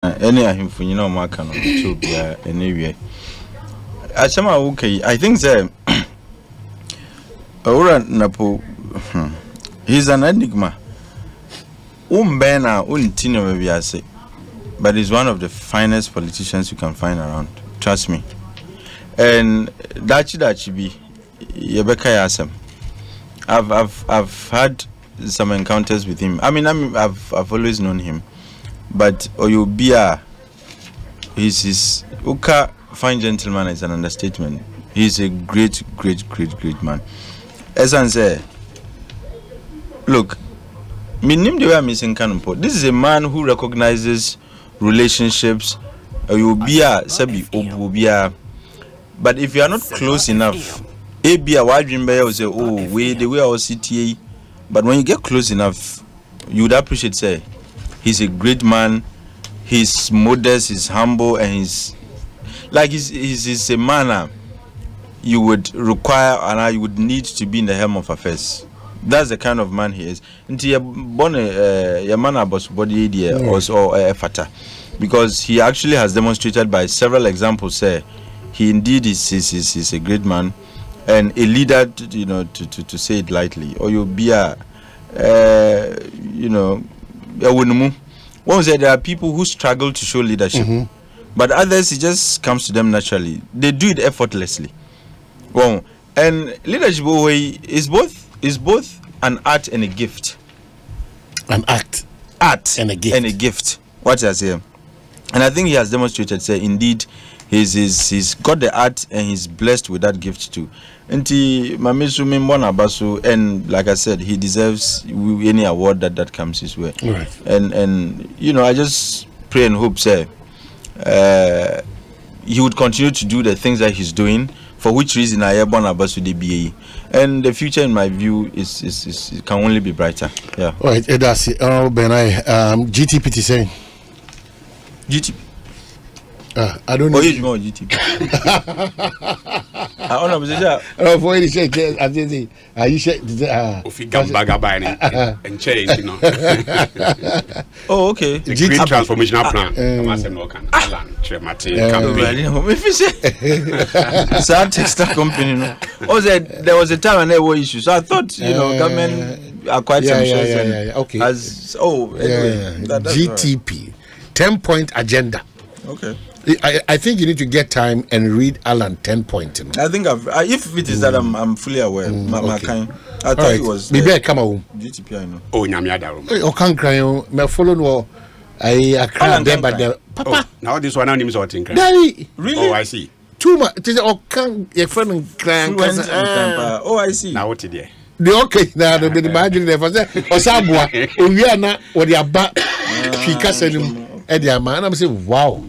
any of him for you know mark on to be anyway. Asama okay, I think that Ora Napo he's an enigma. Bena untino maybe I say, but he's one of the finest politicians you can find around. Trust me. And Dachi be Yebeka Yasem. I've had some encounters with him. I mean, I've always known him, but Oyobia, he's Uka fine gentleman is an understatement. He's a great man. As I say, look, this is a man who recognizes relationships. But if you are not close enough, will say, oh, we the way our CTA. But when you get close enough, you would appreciate, say, he's a great man, he's modest, he's humble, and he's a man you would require and you would need to be in the helm of affairs. That's the kind of man he is. Because he actually has demonstrated by several examples, say, he indeed is a great man and a leader, to say it lightly. Or you'll be a one said there are people who struggle to show leadership, but others, it just comes to them naturally. They do it effortlessly. Well, and leadership is both an art and a gift. An art and a gift. What I say, and I think he has demonstrated, say, indeed, he's got the art and he's blessed with that gift too. And like I said, he deserves any award that comes his way. Right. And I just pray and hope, say, he would continue to do the things that he's doing, for which reason I am born Abasu DBA. And the future, in my view, is it can only be brighter. Yeah. All right, that's it. Oh, Benai, GTP saying. GTP. I don't know. Oh, you know GTP. I don't know. Oh, for any shake, I say, you shake. If you come back and change, Oh, okay. The great transformational plan. Company. Oh, there was a time when there were issues. So I thought, government are quite yeah. Okay. Anyway, GTP, 10-point agenda. Okay. I think you need to get time and read Alan 10 point. I think if it is that I'm fully aware. Okay. I thought it was maybe I come home. GTP, I know. Oh, Nyamiada. Oh, can't cry. Me follow no. I cry there, but the Papa. Now this one names what in Daddy. Really? Oh, I see. Too much. It is all can't your friend crying. Oh, I see. Now what is the okay now the imagine there for say Osabua. We are not what they are back. She casenum. Edia man, I'm saying wow.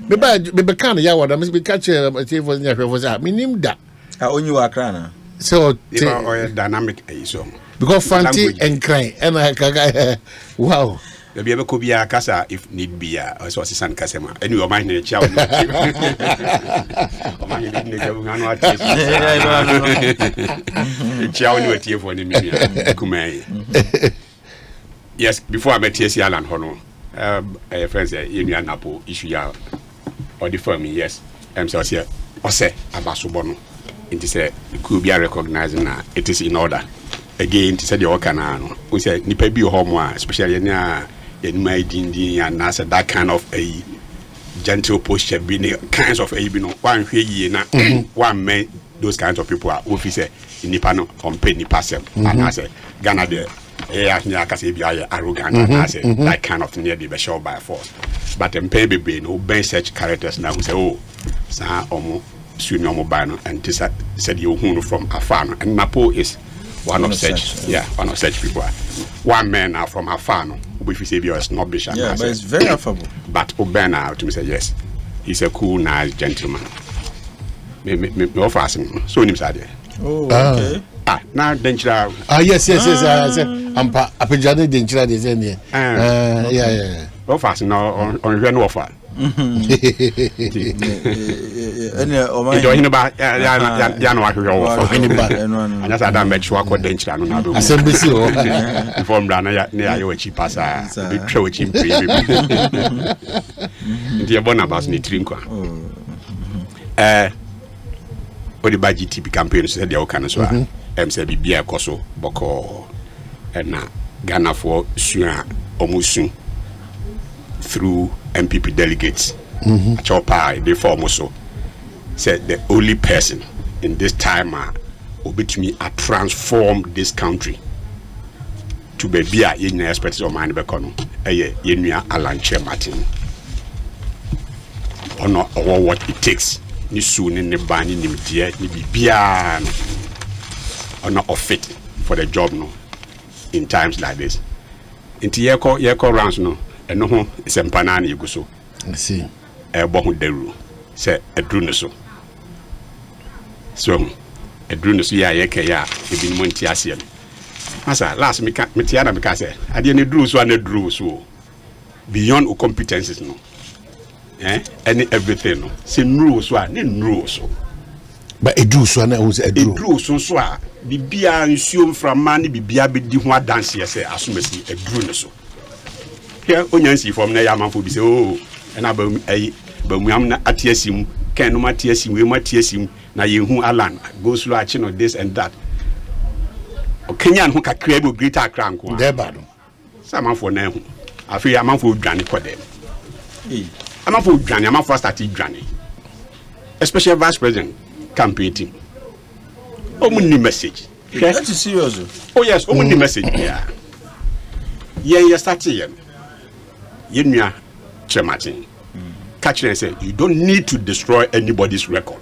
Maybe can ya what I must be catching for minim da. I own you Accra. So dynamic so because Fanti and cry and I wow. There be could be a casa if need be a so assistant casema. And you mind the child. Yes, before I met TSC Alan Hono. Friends say you napo issue ya or the firm yes so say ose abasobono it say could be recognizing na it is in order again to say the work na no we say nipa bi ho especially na my dindi and that kind of a gentle posture be kinds of a one hwe na one man those kinds of people are officer nipa no on pay nipa self and I say Ghana there arrogant and I say that kind of thing they be show by force. But them pay be no ben such characters now who say, oh, sa omo senior mobile and this said you from afar. And Napo is one of such one of such people. One man now from afar, which we say you are snobbish. Yeah, but it's very affable. But Obena to me say yes, he's a cool, nice gentleman. Me offer him so him side. Oh, okay. Now danger. Yes. I said, I'm Apejade danger. Yeah. offers no on no offer. Any o man. You know ba ya no ahwe and that's that make sure ko denchira no na do. Asembisi o. Inform da na ya yo chi pasa. Be twa chi mpre. Ndi e bona bas ni trinkwa. Odi ba GTP campaign so dey o kan so a say bibia ekoso boko na Ghana for sua omusun through MPP delegates. Chopa they form also said the only person in this time obit me a transform this country to be a yenua experts of mine bekono yenua Alanche Martin ono what it takes ni su ni bani ni mdie ni bibia ono of fit for the job no in times like this inti yeko rounds no eno ho sempana na yeguso I see bohu deru say edru no so edru no so ya yeke ya ebi mo nti ase asa last me tia na me ka say ade ne dru so na dru so beyond o competencies no any everything no say nru so a ne nru so but edru so na who say edru so a bibia nsuom from man bibia be di ho adanse ye say asomasi edru no so here onyansi from na ya manfo bi say oh na ba muam na atiasim kan no matiasim we matiasim na yehu alan go slow achi no this and that o kenyan ho kakra be greater akra nko there ba no samanfo na hu afi amanfo dwane kodem amanfo dwane amanfo start dwane especially vice president campaign team omuni message that is serious. oh yes omuni message yeah start here yenua Chematin catch and say you don't need to destroy anybody's record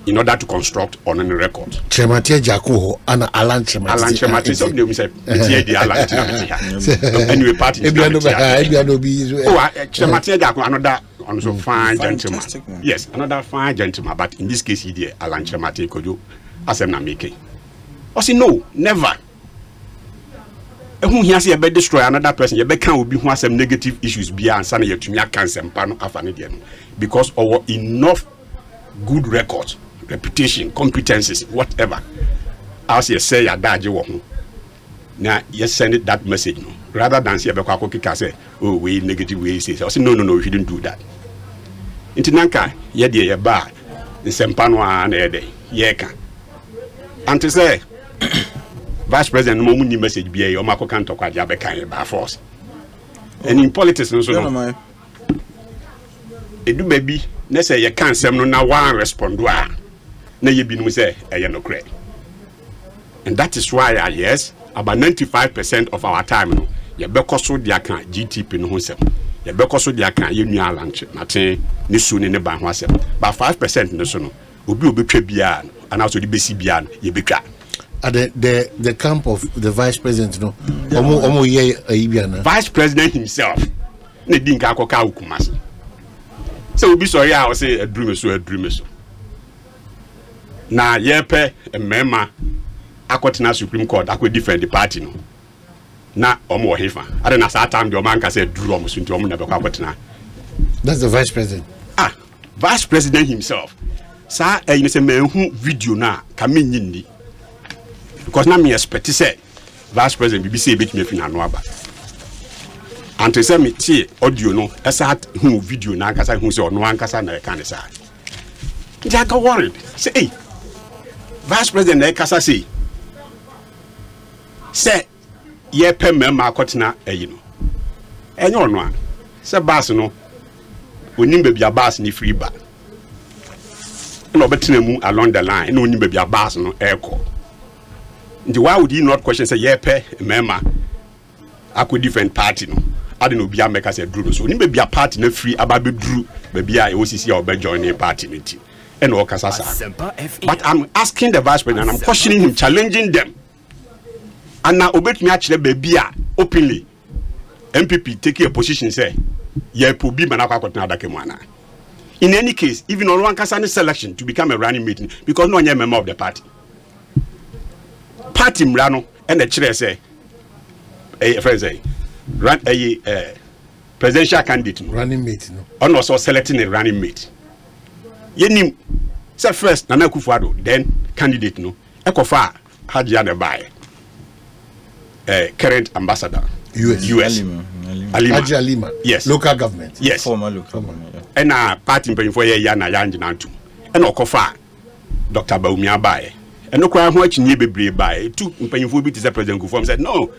in order to construct on any record. Chematin Jaco and Alan Chematin some them say the Alan anyway party Chematin Jaco another also fine gentleman. Yes, another fine gentleman, but in this case he did Alan Chematin Kojo as I'm not making. I say no, never. Who here say be destroy another person, you be can will be who has some negative issues be and sana yetumi cancer pano afane dem because our enough good record, reputation, competencies, whatever. As you say ya daje wo ho. Now you send it that message no. Rather than say be kwa kika say oh we negative way say. I say no we shouldn't do that. Intinanka ye de ye ba nsempano na ye de ye ka. And to say Vice President no money message be o mako kan to kwa dia be kan by force. And in politics no so no. Edu baby na say ye kan sem no na one respond wa na ye binu say e no correct. And that is why yes about 95% of our time no ye be koso dia kan GTP no ho sem. Ye be koso dia kan ye nua Alanche na ten ne su ne ban ho asem. But 5% no so no obi obetwa bia and also the besi bia ye betwa. At the camp of the vice president, no, vice president himself, ne dinka akoka ukumasi. So be sorry, I will say a dream so. Na yepe a member, akwatina Supreme Court, akwe defend the party no. Na omo hefa. I don't know that time the man can say drew omo sunti omo never akwatina. That's the vice president. Vice president himself. Sa you say menhu video na kame nyindi. Because now me expect to say vice president BBC bit me fina no aba. And to say me see audio no esa hu video na ankasa hu say ono ankasa na e kan say. They got worried. Say hey vice president na kasa say ye pe mema akotena ayi no. Enyo no a say bus no onim be bia bus ni free ba. No betena mu along the line no onim be bia bus no airco. Why would he not question say yeah pe mema akwa different party no I don't know bia make us drew so ni be bia party na free aba be drew be bia e osisi a be join the party nti and all kasasa. But I'm asking the vice president and I'm questioning him, challenging them, and now obetumi akire be bia openly MPP take a position say yeah probi manakwa kwatena adake mu ana. In any case, even on one kasane selection to become a running meeting because no one is a member of the party. Party mrano and the chair say friends say run presidential candidate no running mate no on also selecting a running mate yenim say first Nana Akufo-Addo then candidate no ekofa Hajia ne buy current ambassador US Alima yes local government yes former local government and party mpanyimfo ye ya na ya njina ntum and okofa Dr. Baumi abaye and no kwa ho achinye bebre baye tu mpanyimfo bi te say president Akufo said no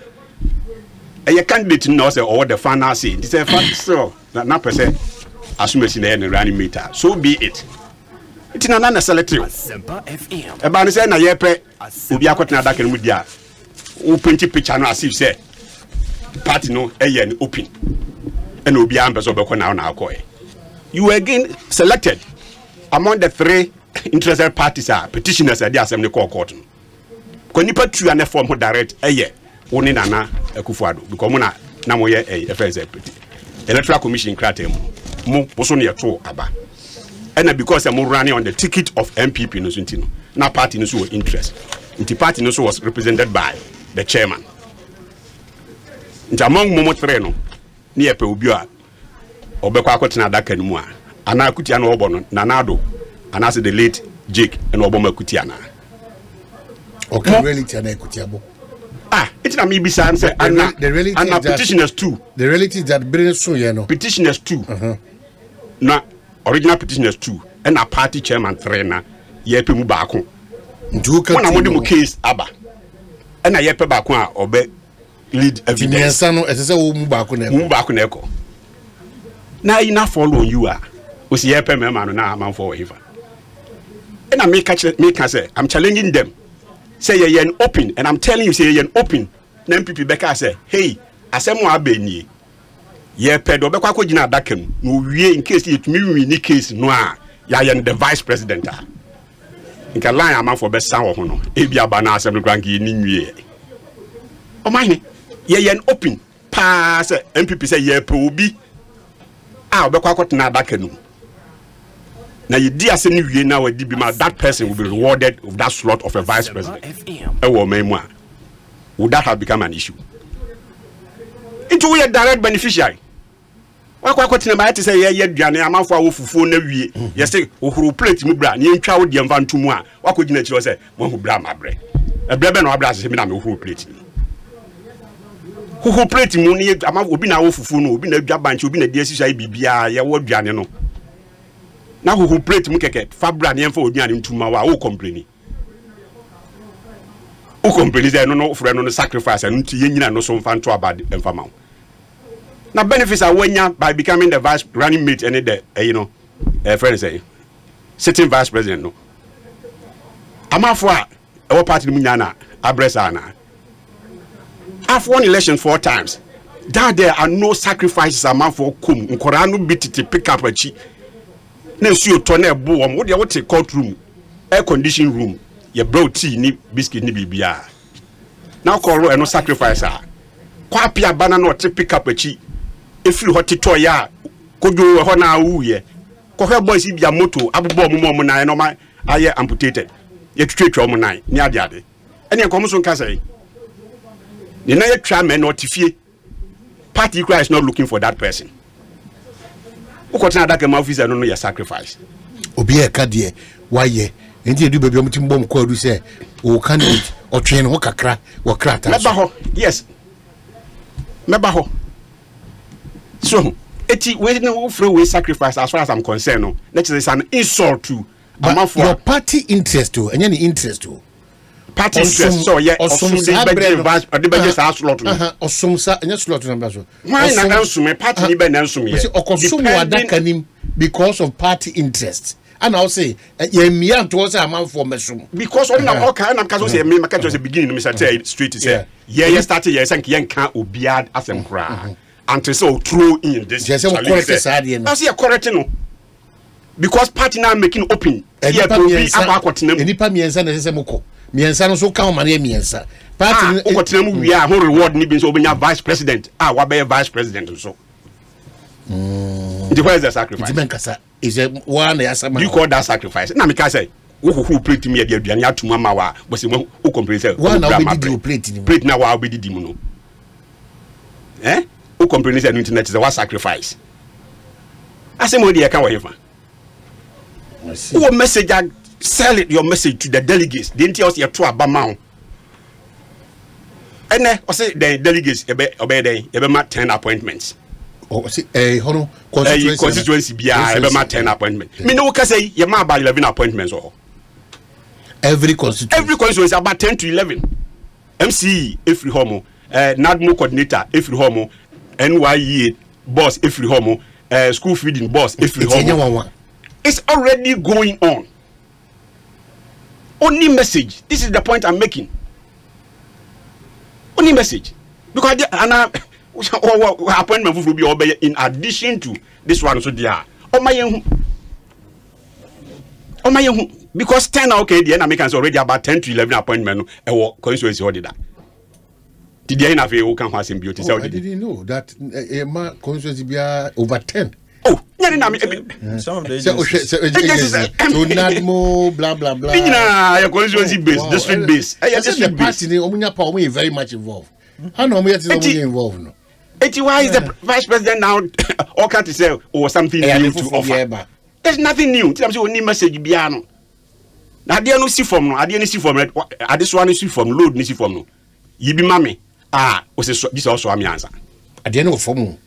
a candidate no say or the final say it say so na person assume na na running meter so be it it na na selective Sempa FM e ba ne say na ye pe obi akotena adaka mu dia o print picture no as if say party no eye open and obi am so be ko na akoy you were again selected among the 3 interested parties are petitioners at the assembly court ko nipa tu an form ho direct eye woni Nana Akufo-Addo because mona na mo ye electoral commission kratem mo so ne to aba and because mo running on the ticket of MPP no so ntino na party no so interest nti party no so was represented by the chairman nti among mo 3 no ne ye pe obi a obekwa akotena adaka no mu a ana akutia no obo no Nana-Addo and as the late Jake and Obama akutia na okay reality na akutia bo it's not me be saying say and petitioners too. The reality is that bring so you know. Petitioners too. Na original petitioners too. And a party chairman 3 na yepe mu ba ko. When I mu case aba. And a yepe ba ko a obe lead evidence. No say wo mu ba ko na. Mu ba ko na ko. Na you na follow you a. O si yepe me ma no na man for hiva. And I make say I'm challenging them. Say you're an open, and I'm telling you, say you're an open. Then people Becca say, hey, asemo abeni. Ye pedo Becca ko jina dakem. No we in case it me ni case no a. Ya the vice president. In can line a man for best sound or no. Ebi abana assembly granki ni nwie. O mine. Ye an open. Pa say MPP say ye pe obi. Becca ko na dakem. Now you dear sending you now a DB, that person will be rewarded with that slot of a vice president. Would that have become an issue? It will be a direct beneficiary. Why quite to say, yeah, I'm for fufu yes, who plate Mubra, near child, the Van Tumwa. What could you say? One who bram my bread. A breben or brass him who plate me. Who plate money, I'm not be now fufu, be a job bunch, you been a DSI BBI, ya word Janino. Now who plate mukeke fabra ne for odian ntuma wa wo complain say no friend no sacrifice and nti yenyina no so mfa nto abad emfama na benefits are wenya by becoming the vice running mate and the friend say sitting vice president no amafo a our party mu nyana abresa na I've won elections 4 times that there are no sacrifices amafo kum nkora no bititi pick up achi na su otone bo wo de wote courtroom air condition room ye brought tea ni biscuit ni bibia now call no sacrifice kwa pia bana no te pick up achi efiri hot to ya kojo ho na wuye ko he boys bia moto abobo mo na no ma aye amputated ye twetwa mo nan ni ade ade ene enkom so nka sai ni na ye twa men no tifie party is not looking for that person. Ukotena dake ma officer no your sacrifice. Obi e ka de why ye enti edu baby omutim bom ko adu say o candidate o twen ho kakra wo krata. Meba ho. Yes. Meba ho. So, eti we no free we sacrifice as far as I'm concerned no. That is an insult to your party interest to any interest to. Party interest so yeah osum the budget sa slot no. Osum sa any slot number so. Why na ansum party ni be na ansum ye. Okosum wadakanim because of party interest. And I'll say ye mia to say am for mesum. Because on na okay na because say me make just the beginning me say straight to say yeah started ye say yen kan obiad asem kra. Until so throw in this. Yes, I see a correct no. Because party now making open. Yeah, Enipa miensa na sese moko. Miensa no so kan mane miensa. Party okotena mu wi a ho reward ni bi so obenya vice president. Wa be vice president so. The where is the sacrifice? Kasa is a one yasama. You call that sacrifice? Na me ka say who plate me dey aduane atuma ma wa but say who complain say one na be di plate ni. Plate na wa be di mu no. who complains on the internet is a what sacrifice. I say, "Modi, I can't wait for." Who message? Sell it your message to the delegates. Didn't you also to Abamau? And then I say the delegates obey they 10 appointments. Oh, see, constituency be 10 appointments. Me no can say you about 11 appointments or every constituency about 10 to 11. MCE every homo, NADMO coordinator every homo, NYE boss every homo, school feeding boss every homo. It's already going on. Only message. This is the point I'm making. Only message. Because appointment will be obeyed in addition to this one. So they are. Because 10 okay, the Americans already about 10 to 11 appointments. Constituency order that. Did they have a can have beauty? I didn't know that constituency be over 10. Oh, some of the so NADMO, blah blah blah. Your constituency base, district base. The party very much involved. How no we involved no? Why is the vice president now all can't say or something new to offer? There's nothing new. I'm saying only message biano. Now they no see from no, I didn't see from it. I this one see from load ni see from no. You be mommy. This also am answer. I didn't know from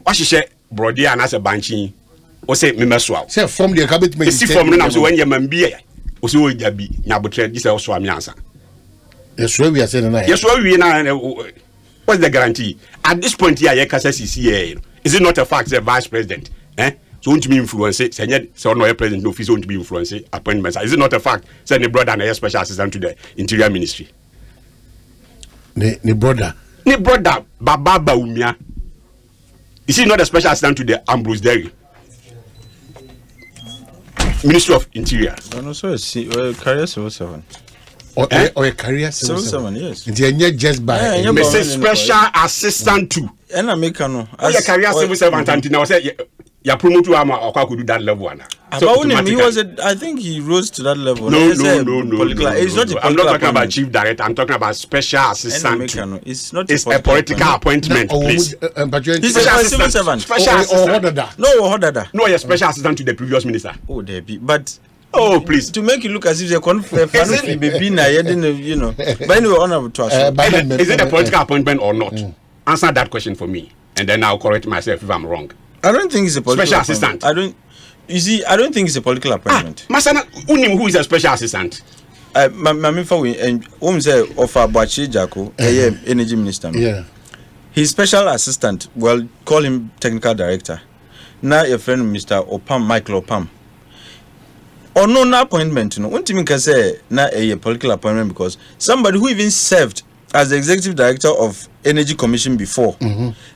what she say brody and as a banchi. O say me meswa. Say from the cabinet me see from no so when you man be. O say o ja bi nya botre this also am answer. Yes, we are saying now. Yes, we now. What's the guarantee? At this point here, is it not a fact that vice president? So won't me influence it? So no president no office won't be influence appointments. Is it not a fact? Say the brother and a special assistant to the Interior Ministry. Ne brother. Baba Baumia. Is he not a special assistant to the Ambrose Dairy? Ministry of Interior. No, so career civil servant. Or a career civil servant, yes. Just by special assistant to. And I make no. As a career civil servant, and I say, "Ya promote to Ama or could do that level." So he was. I think he rose to that level. No. It's not. I'm not talking about chief director. I'm talking about special assistant. It's not. It's a political appointment, please. He's a civil servant. Special assistant. No, a special assistant to the previous minister. Oh, there be, but. Oh, please. To make it look as if they're baby na you know. But anyway, honorable to us. Is it a political appointment or not? Answer that question for me, and then I'll correct myself if I'm wrong. I don't think it's a political special assistant. I don't think it's a political appointment. Masana, who is a special assistant? Mamifa we say offer Bachi Jako, energy minister. Yeah. His special assistant, well, call him technical director. Now your friend Mr. Opam, Michael Opam. Or no appointment, no. One thing can say na a political appointment because somebody who even served as the executive director of Energy Commission before.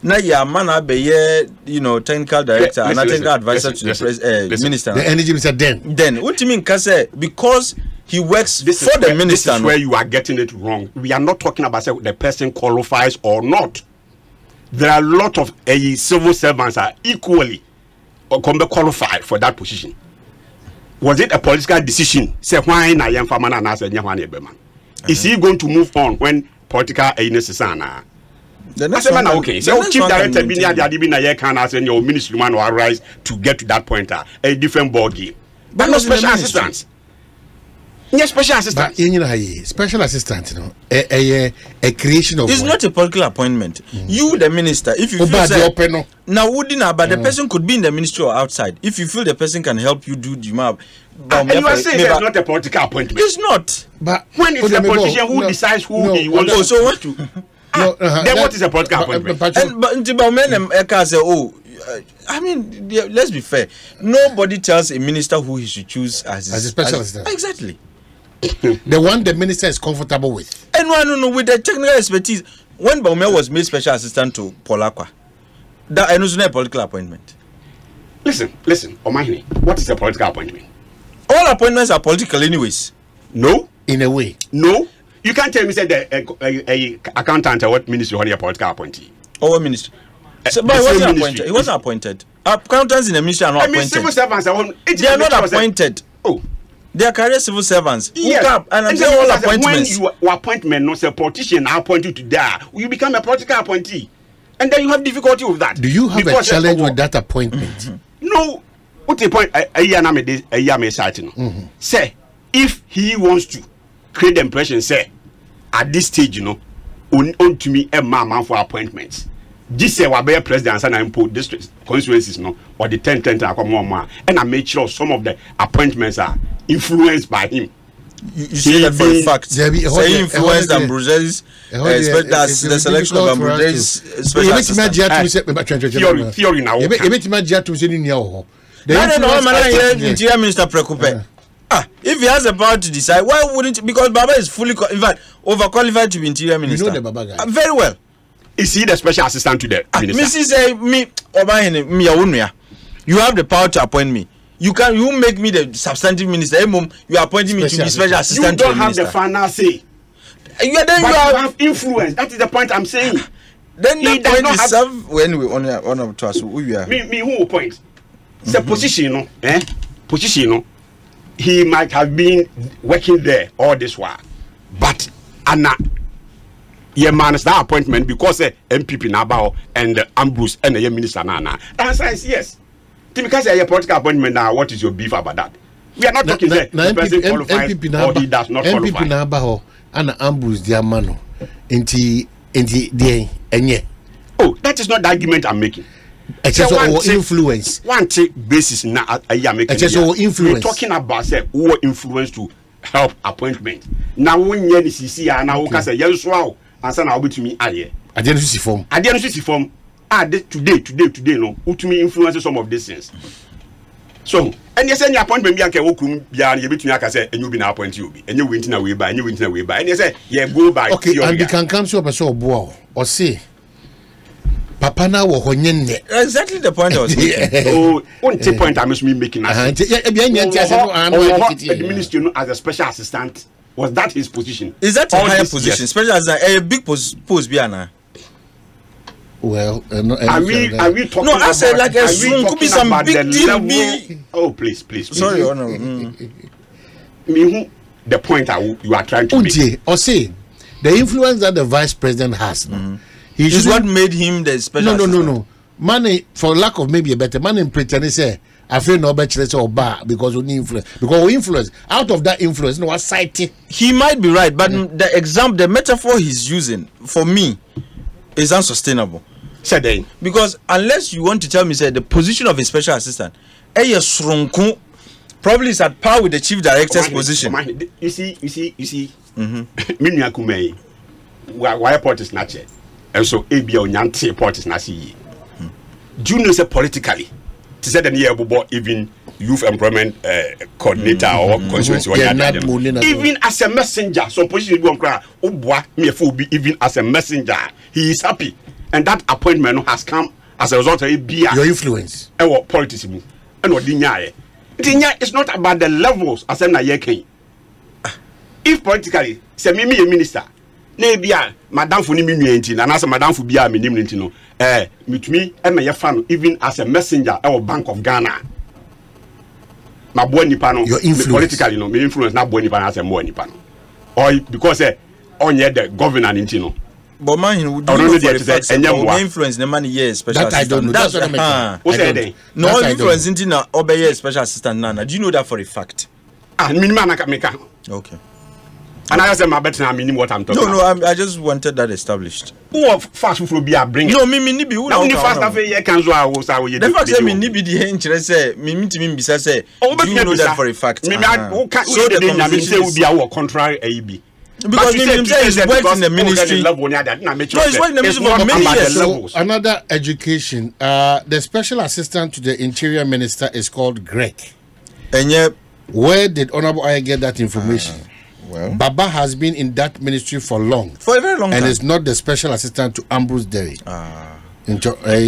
Now ya man technical director and technical advisor to the minister. The energy minister Then what do you mean can say because he works for the minister. This is where you are getting it wrong. We are not talking about the person qualifies or not. There are a lot of civil servants are equally qualified for that position. Was it a political decision? Say why na yem famana na say nya hwane bema. Is he going to move on when political illness is ana? Okay. So chief director bi na ade bi na ye kan na say your ministry man will rise to get to that point a different ball game. But no special assistants. Yes, special assistant. But special assistant, a creation of. It's not a political appointment. You, the minister, if you feel say, now wouldn't but the person could be in the ministry or outside. If you feel the person can help you do the job. And you are saying it's not a political appointment. It's not. But when it's the politician who decides who he wants. Oh, so what? Then what is a political appointment? But I mean, let's be fair. Nobody tells a minister who he should choose as a special assistant. Exactly. The one the minister is comfortable with. And no, with the technical expertise. When Baumia was made special assistant to Polakwa, that was not a political appointment. Listen, Omahini, what is a political appointment? All appointments are political anyways. No. In a way. No. You can't tell me say the accountant or what ministry or a political appointee. Or what ministry? So, but he wasn't appointed. He wasn't appointed. Accountants in the ministry are not appointed. Civil servants they are not appointed. Oh. They are career civil servants. Yes. And I'm saying all appointments. When you appointment, no say politician appoint you to there, you become a political appointee. And then you have difficulty with that. Do you have a challenge with that appointment? No. What the point? Say, if he wants to create the impression, say, at this stage, you know, on to me a man for appointments. This year, we be president and I import district constituencies, no, or the 10 and I make sure some of the appointments are influenced by him. You say that for a fact. Say influenced Ambrose's, that's the selection of Ambrose's special assistant. Theory now. Interior Minister Prekupe. If he has the power to decide, why wouldn't? Because Baba is fully, in fact, overqualified to be Interior Minister. You know the Baba guy. Very well. Is he the special assistant to the minister? You have the power to appoint me. You make me the substantive minister. You are appointing me to be special assistant. You don't have the final say. You have influence. That is the point I'm saying. Then the point is serve when we honor to us who we are. Me who point? It's a position, position, he might have been working there all this while, but Anna, yeah, man, that appointment because MPP Nabao and Ambrose and the minister Nana. The answer is yes. Because a political appointment now, what is your beef about that? We are not talking there. The person qualifies or he does not qualify. MPP Nabao and Ambrose their mano. Inti enye. Oh, that is not the argument I'm making. It's just influence. One take basis now. It's just influence. We're talking about who influence to help appointment. Now when you see now can say yes wow and say now to me aye. I didn't see form. Today no who to me influence some of these things. So and you say your appointment be anke wokum bia na yebetumi aka say enyu bi na appoint you bi enyu went na we by and you say you go by. Okay, and you can come to a person obo or say Papa na wo honye. Exactly the point I was making. Oh, one point I must be making. The minister as a special assistant, was that his position? Is that a higher position? Yes. Special assistant, a big post Biana. Well, are we talking? No, I said like a soon could be some big deal. Oh, please. Sorry, the point you are trying to make. Or say the influence that the vice president has. Is what made him the special assistant. No. Money, for lack of maybe a better man in pretend say I feel no better or bar because we influence. Because we influence. Out of that influence, no citing. He might be right, but the metaphor he's using for me is unsustainable. Because unless you want to tell me say the position of a special assistant, probably is at par with the chief director's position. You see. Why port is not yet. And so ABA Nyanti port is not see. Do you know say politically? To say the near even youth employment coordinator or constituency even as a messenger, some position go cry, even as a messenger, he is happy. And that appointment has come as a result of your influence. And what politics mean? And what Dinya? It's not about the levels as an Ayake. If politically, say me a minister. Nebia, Madame for Niminti, and as a Madame for Bia Minimintino, meet me and my fan, even as a messenger or Bank of Ghana. My boy Nipano, your influence politically, no, my influence not boy Nipano as a more Nipano. Or because on yet the governor Nintino. But man, would you influence the money, yes, special that assistant. I don't know. That's what I'm saying. No influence into obey special assistant, Nana. Do you know that for a fact? Okay. And I said, my better I mean what I'm talking about. No, I just wanted that established. Who fast food be a bring? No, me nibi. Who now? Fast after you can do our say. The fact say me nibi the interest say me meet me bisa say. Do you know that for a fact? Me who can so the name say will be our contrary AIB. Because me say is worked in the ministry. No, it's worked in the ministry for many years. So another education. The special assistant to the interior minister is called Greg. And yet, where did Honorable Aye get that information? Well, Baba has been in that ministry for a very long time, and is not the special assistant to Ambrose Derry.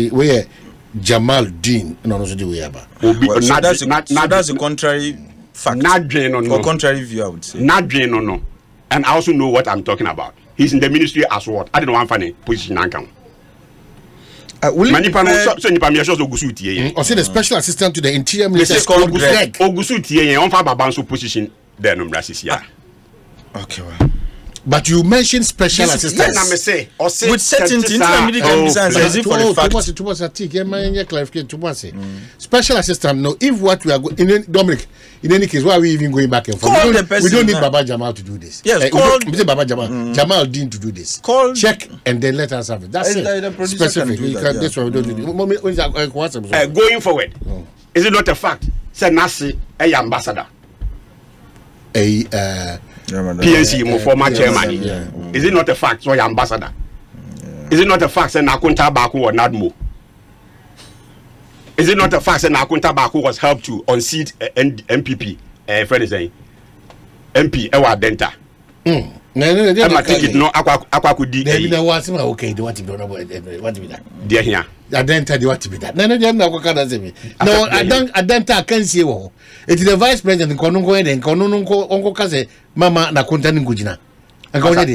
Where Jamal Dean, that's a contrary fact. Or contrary view, I would say. No. And I also know what I'm talking about. He's in the ministry as what? I don't know one funny position. Or say the special assistant to the interior minister is called Greg. Position there. Okay, well. But you mentioned special assistance. Yes. With certainty, special assistance. No, if what we are going, Dominic, in any case, why are we even going back and forth? We don't need Baba Jamal to do this. Yes, Baba Jamal. Jamal didn't to do this. Check and then let us have it. That's it. Specific. This one we don't do. Going forward, is it not a fact? Say Nasi, a ambassador. PNC, former chairman. Is it not a fact? So, ambassador. Is it not a fact? Say Nakunta Baku or Nadmo. Is it not a fact? Say Nakunta Baku was helped to unseat MPP. Friend is saying MP Ewa Denta. No, ticket no aqua could be. Okay, they want to be what to be that. Dear here. Adenta, they want to be that. No, Adenta can see. It is the vice president Konungo and Konungo Onko Kaze, Mama Nakunta Ngujina.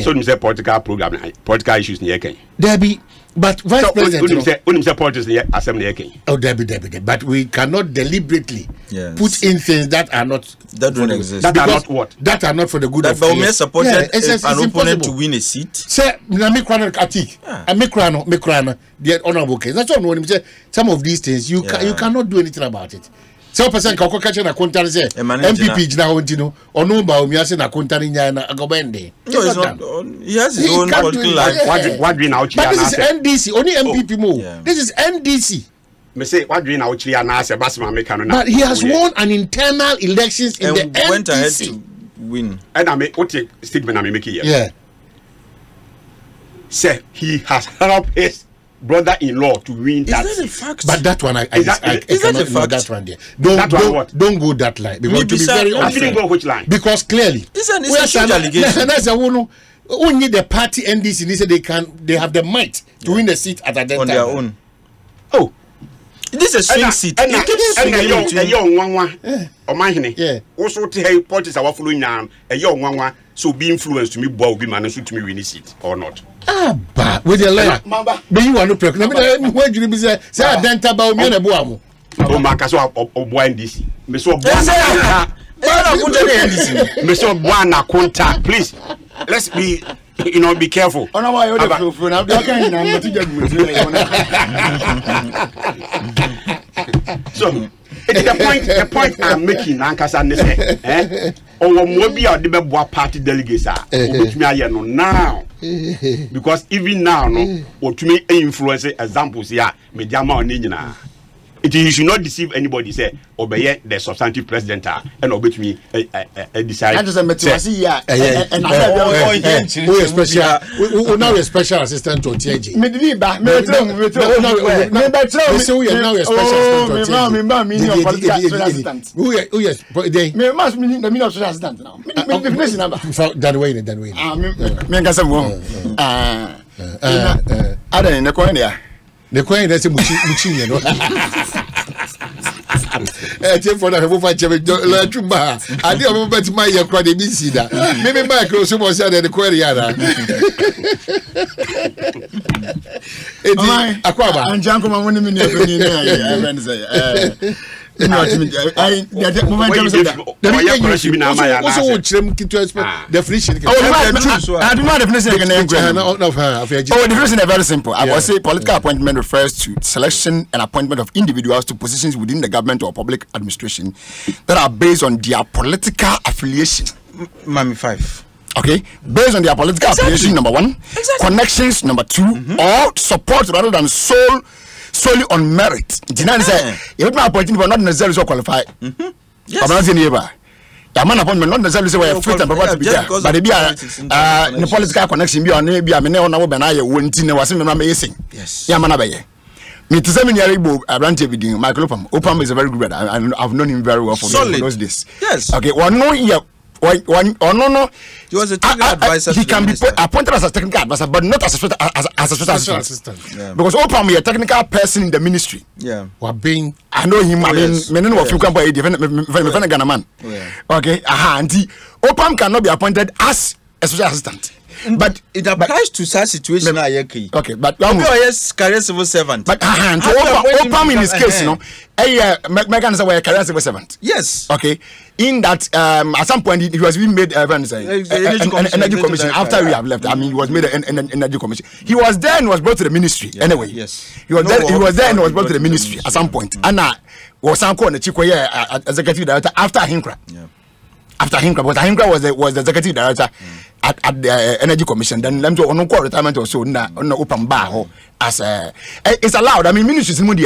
So you say political program, political issues near Kenya. Debbie, but vice president. When you say politics near assembly Kenya. Oh, Debbie. But we cannot deliberately put in things that are not. That don't exist. That are not what? That are not for the good of the Baume supported an opponent to win a seat. Say, Namikrano Katik, and Mikrano, the honorable case. That's all. When you say some of these things, you cannot do anything about it. So, person can catch na kontari say MPP jina hontino ono ba omi ase na kontari nya na agobende. No, it's not. He has his own political life. What doing out here? But this is NDC. Only MPP mo. This is NDC. Me say what doing out here na say basima make no. But he has won an internal elections in the NDC. Went ahead to win. And I make what statement I make here. Yeah. Say he has helped his brother-in-law to win that. Is that a fact? But that one, I is that a fact? That one there. Don't go that line. Because to be very honest, didn't go which line? Because clearly, it's an essential allegation. Only the party NDC, they have the might to win the seat at that on their own. Oh, this is a swing seat. And a young one, or mine. Yeah. Also, to help politics are following now. A young one, so be influenced to me, boy, be managed to me win the seat or not. But with your lawyer, but you want to pregnant. Where do you say? Say, I don't about me and a boy. Oh, my castle of boy NDC. Mr. Buana Kunta, please. Let's be, be careful. Oh, no, why you're so, the point I'm making, Nankasa, or maybe our debate party delegates are now. Because even now, no, or to me, influence examples here, Mediama or Nina. You should not deceive anybody. Say, obey the substantive president and obey me. Decide. I just now a special assistant to TJ. The coin that's a muchin, you know. For the Hova Chuba, I didn't bet my credit. Maybe Michael was said at the Quariana. It's Aquaba and Janko. The definition is very simple. I will say political appointment refers to selection and appointment of individuals to positions within the government or public administration that are based on their political affiliation. Mami 5. Okay, based on their political affiliation, number 1, connections, number 2, or support rather than solely on merit. Jinan say, if my appointment will not necessarily so qualified. I'm not saying here. The man appointment not necessarily say we are fit and proper to be there, but they be the political connection be on be a mene on our benaya won't in was amazing. Yes, Yamanabe. Me to say me Yaribo, I ran to be Michael Opam is a very good brother. I've known him very well for those days. Yes, okay, well, no, yeah. No. He was a technical advisor. He can be appointed as a technical advisor, but not as a special assistant. Yeah. Because Opam is a technical person in the ministry. Yeah. I know him. I mean, many of you can buy a different man. Okay. And Opam cannot be appointed as a special assistant. But it applies to such situation. Okay, but yes, career civil servant. But Opam in his case, Megan is a career civil servant. Yes. Okay. In that, at some point, he was being made energy commission after we have left. I mean, he was made an energy commission. He was there and was brought to the ministry. Anyway, yes, he was there. He was there and was brought to the ministry at some point. And was some called the Chikoye executive director after Hinkra. After Hinkra, because Hinkra was the executive director at the energy commission. Then them to on retirement or so na open bar as it's allowed. I mean, ministry is more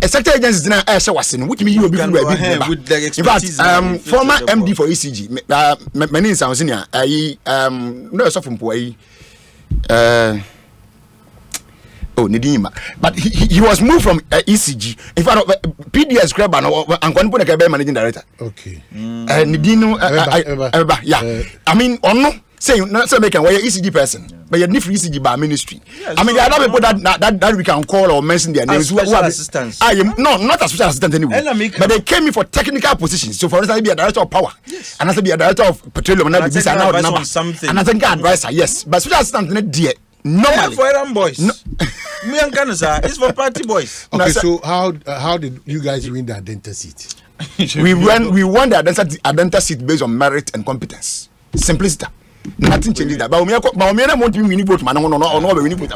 a sector agency now was in which means you will be with the expertise. In fact, former MD for ECG, my name is Senior. No, so from Poi. Oh, Nidima. But he was moved from ECG. In fact, PDS Grab and going to put a managing director. Okay. Nidino, yeah. I mean, on no. Say not so make an ECG person, but you're different ECG by ministry. Yes, I mean, there are other people that we can call or mention their names. Special assistants. No, not a special assistant anyway. But they came in for technical positions. So, for instance, be a director of power, and I be a director of petroleum, and I think advisor. Yes, but special assistant not dear. Normally, for boys. No. It's for party boys. Okay, so how did you guys win the Adenta seat? we won the Adenta seat based on merit and competence. Simplicity. Nothing changes that. But we are not to win vote, man. No, we need vote.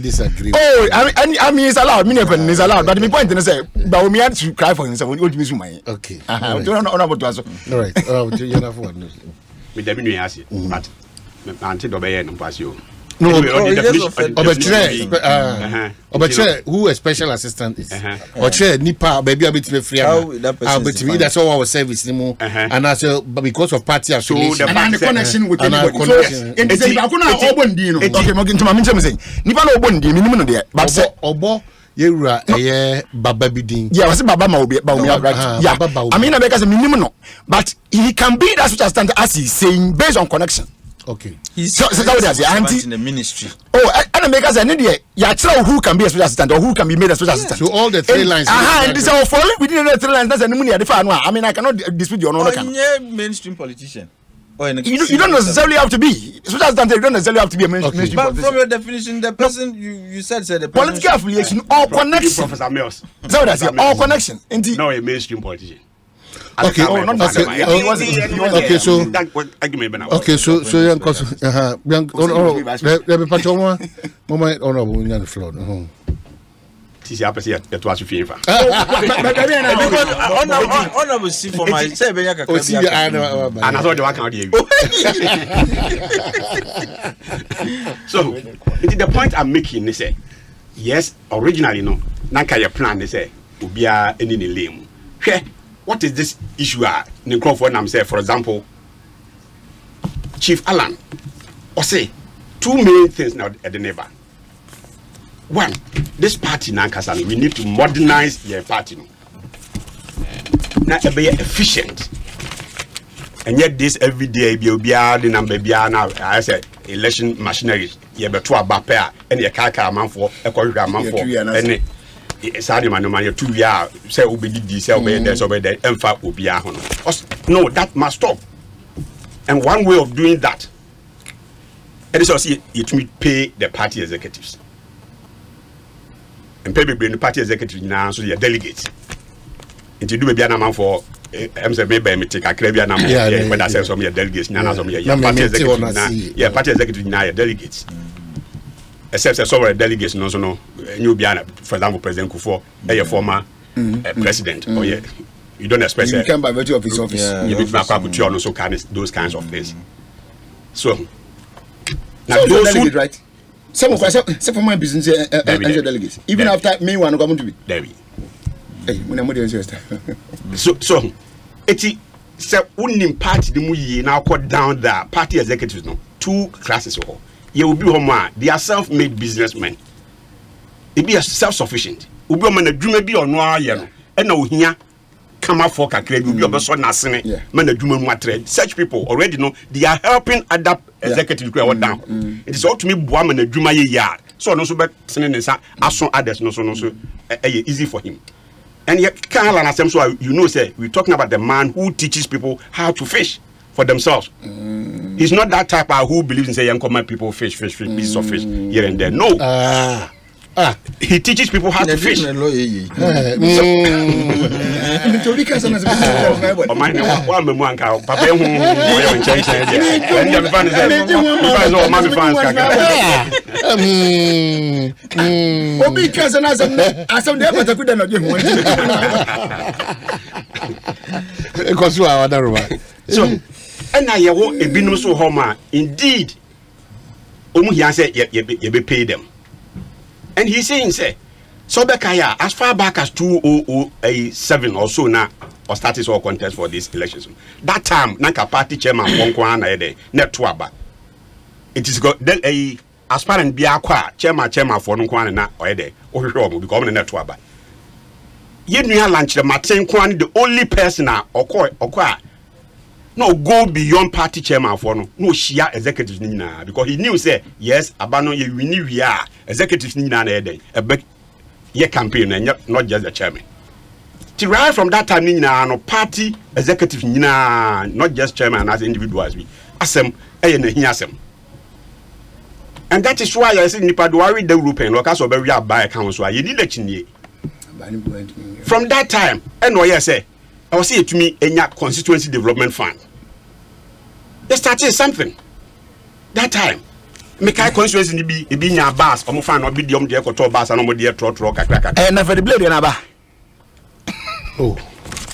Disagree. Oh, I mean, it's allowed. It's allowed. But the point is, but we have to cry for himself. Okay. All right. With the menu, I see. But until the bay and pass you. No, who a special assistant is. Or chair nipa baby a bit free. That's all our service anymore. And as because of party affiliation and the connection with anybody. Nipa no bondi minimum there. But obo Yura Baba Bidin. Yeah, was Baba Maobi, yeah. I mean, because a minimum no. But he can be that such a standard as he's saying based on connection. Okay. He's in the ministry. Oh, and make us an idiot. Yeah, who can be a special assistant or who can be made a special assistant. So all the three lines. This are for within the three lines. That's an money at the fan. I mean, I cannot dispute your own. Mainstream politician. You don't necessarily have to be. Special assistant, you don't necessarily have to be a mainstream politician. But from your definition, the person you said the political affiliation or connection. Professor Mills. So that's all connection. No, a mainstream politician. Okay. Okay. So young let me patch on moment honorable in the floor. This is a to us favor. Honorable see for my say and I thought you can't hear you. So the point I'm making is yes, originally no, Naka your plan is Ubia any lame. What is this issue? For example, Chief Alan, or say two main things now at the neighbor. One, this party Nankasami, we need to modernize the party. Now be efficient. And yet this every day be the number now I said election machinery. You be 2 pair and your car man for a man for and Sadi man 2 years say obedi say obey there so there emfa obia hono. No, that must stop. And one way of doing that, it is also you pay the party executives. And pay the party executives now so your delegates. And you do maybe an amount for maybe take a Caribbean number, but I say some your delegates now some your party executives now, party executives now your delegates. Except that some of the delegates no new Biana, for example, President Kufo, a former president, or you don't expect you can by virtue of his office. You be back with also those kinds of things. So now those delegate, right? Some of us, some for my business delegates. Even after me one going to be there. Hey, when I'm so it's unim party the muyi now cut down the party executives no 2 classes or you will be home. They are self-made businessmen. They be self-sufficient. Ubi man a dream be on noir yellow. And no here come up for kakre. Ubi be so nasine. Man a dream matre. Such people already know they are helping adapt executive down. It is all to me boam and a dream yard. So no so bet sending as soon others no so easy for him. And you can't understand. So you know, say we're talking about the man who teaches people how to fish for themselves. He's not that type of who believes in say young common people fish pieces of fish here and there. No. He teaches people how to fish. So, and I will be no so homa. Indeed, Omuhian said, you be pay them. And he's saying, say, so Bekaya, as far back as 2007 or so now, or started all contest for this election. That time, Nanka party chairman, Wonkwana, net Twaba. It is got then a aspirant Biaqua, chairman for Nkwana or Ede, or becoming a net Twaba. Yet me lunch the Martin Kwan, the only person or qua. No go beyond party chairman for no share executives nina because he knew say yes abano ye we knew we are executives nina na day a big ye campaign and not just the chairman. To right from that time nina no party executives nina not just chairman as individuals we asem e na hia asem. And that is why I say nipa do worry the European workers so be we buy account so you need the chinye. From that time and no yes say I was saying to me a constituency development fund. They started something. That time, make I constituency be a bus, or fan or be the to bus and nobody trot rock. And for the blade in a bar. Oh,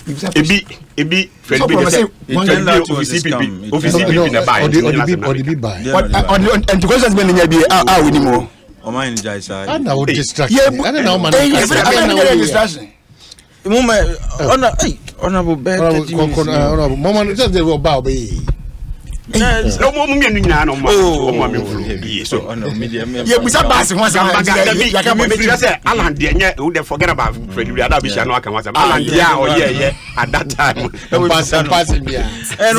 it be and to questions many be anymore. I don't know distraction. I don't know, man. Honorable Moment, just the bow. No more meaning now. So, yeah, we are passing once. Alan, dear, who forget about Freddie. I don't wish I know I can was Alan, yeah, at that time. Passing, yeah. And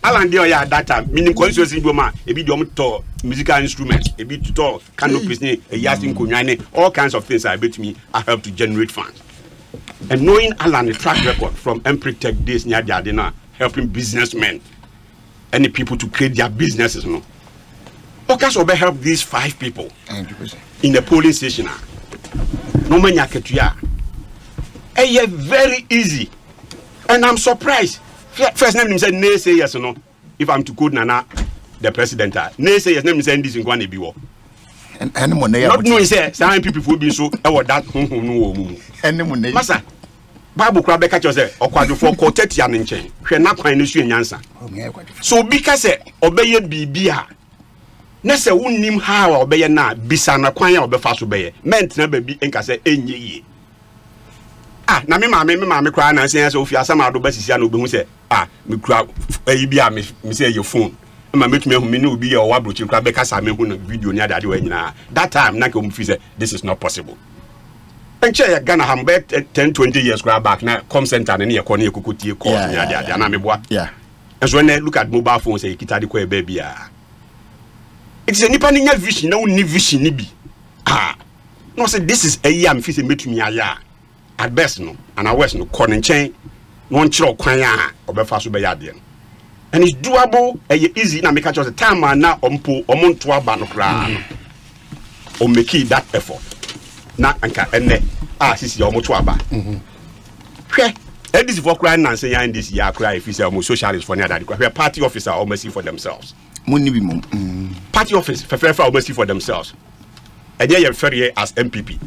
Alan, dear, at that time, meaning conscious in Goma, a bit to musical instruments, a bit to talk, canopies, a yachting kunyane, all kinds of things I bet me I help to generate funds. And knowing Alan the track record from Empire Tech days near Jardina, helping businessmen and the people to create their businesses, no. Okas will help these 5 people 100%. In the polling station. No man yaketuya. And very easy. And I'm surprised. First name said nay say yes or no. If I'm to quote Nana, the president, nay say yes, name saying this in Guane Biwo. And not knowing say some people will be so that no Massa Bible crab catch us or quadru for quartet yan in chain. We are not quite in answer. So because obey bibia. Nessa won't name how obey na bisana quine or befasu bay. Meant never be inca say any. Ah, na me mammy cry and say so if you are some other Bessiano who say, ah, me crowd a bia me say your phone. I make me who be your wabro to crab because I made a video near that way. That time, Nako Mufise, this is not possible. And Chaya Ghana ham back 10-20 years back now, come center and near Cornea Kukuti, yeah. And when they look at mobile phones, say, Kitadi baby. It's a Nipanian vision, no new vision, nibi. Ah, no, say this is a yam fishing between me, at best, no, and I was no corn and chain, one chok, quaya, or Befasu Bayadian. And it's doable, easy, now make a time now on pool or montua banokran or make that effort. Now, and then, this is your motuaba. This is for crying and saying this year cry if it's almost socialist for near that party officer almost see for themselves. Party office for almost see for themselves. And they are very as MPP.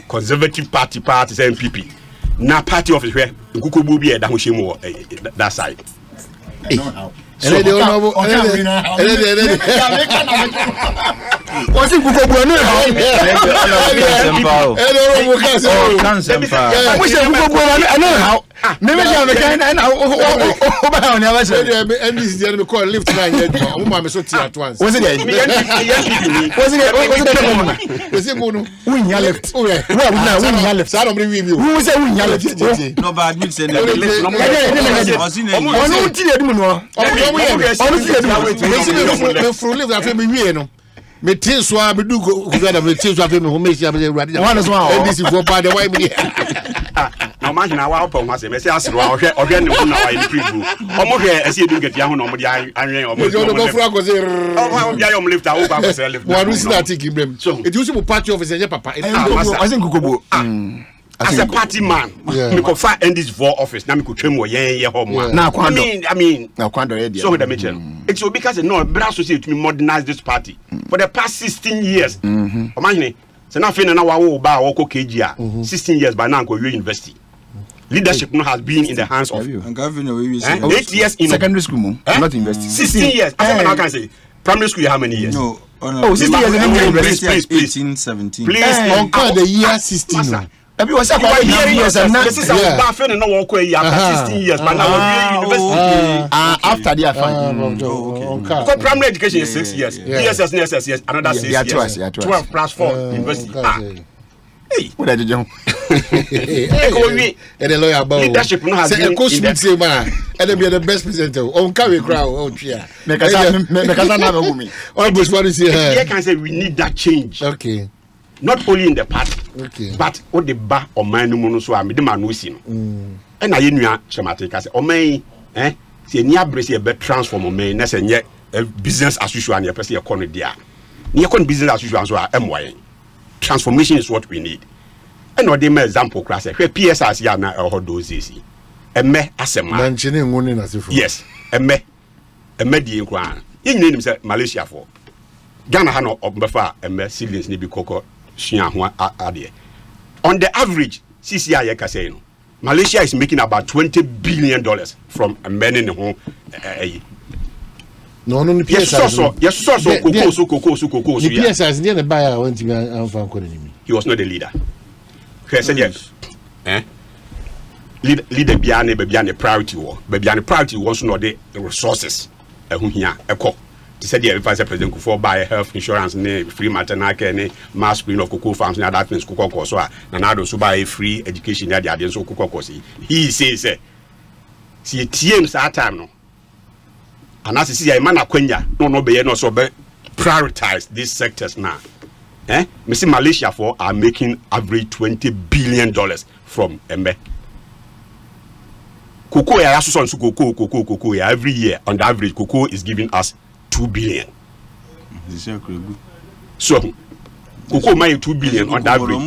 Conservative party is MPP. Now party office where Kukubu be a Damushimo that side. So, and Maybe you have a kind and and this is the enemy call lift 9 years. Oh, my, so at once. Was it was it Was it Mono? Win your left. Oh, yeah. Well, now win your left. I don't believe you. Who say win your left? No, but admit saying that. Me tin so a me do go da me tin so afi me ho me sia me urade da one so a this for pa the why me na ma hina wa opa ma se me se asro a ohwe ne ho na wa improve omo hwe ase edu nketia ho na omo dia anwen omo go fura go say omo dia yo lift a wo ba go say lift one see that take him it used to party office ye papa I think Kukubo as a party man me ko fa end this for office na me ko twem wo ye ho mo na I mean na kwando ye dia so the mention it's because no bra associate to modernize this party for the past 16 years imagine so now na wa wo ba wo ko KG a 16 years by now ko university leadership no has been in the hands of 8 years in secondary school not university 16 years I can say primary school how many years no 16 years in university please 18 17 please on the year 16 Abi was a years and this is our friend and no walk away after 16 years but now university after they are fine because primary education is 6 years PSS and SSS another 6 years 12 plus 4 university hey what did you and the lawyer about leadership no has been Ekosiisen say man and be the best presenter on carry crowd oh chia make us na go me all boys want to say here can say we need that change okay not only in the party but what the ba o man no no so am de man no si no e na ye nua chemate ka say o man se ni abrese e be transform o man na se nye business as usual na person e kono dia na ye kono business as usual so a emwa transformation is what we need and what they make example class say PSS ya na ho dozesi emme asema man chine ngone na sefo yes emme die nkwa ye nyina nim say Malaysia for Ghana ha no obefa emme ceilings ni bi koko sua ho ade on the average CCI ya say no Malaysia is making about $20 billion from emme ne ho no PSS cocoa PSS near the buyer went to me he was not the leader said yes leader biane be priority war be priority was not the resources ehun hia eko said the vice president for buy health insurance ne free maternal care ne mass screen of cocoa farms and other things cocoa course so na do so buy free education there the so cocoa course he says see tiem sa time no and as see I man akwanya no be no so be prioritize these sectors now me see Malaysia for are making average $20 billion from embe cocoa ya so cocoa ya every year on the average cocoa is giving us $2 billion. So, cocoa may $2 billion on the average.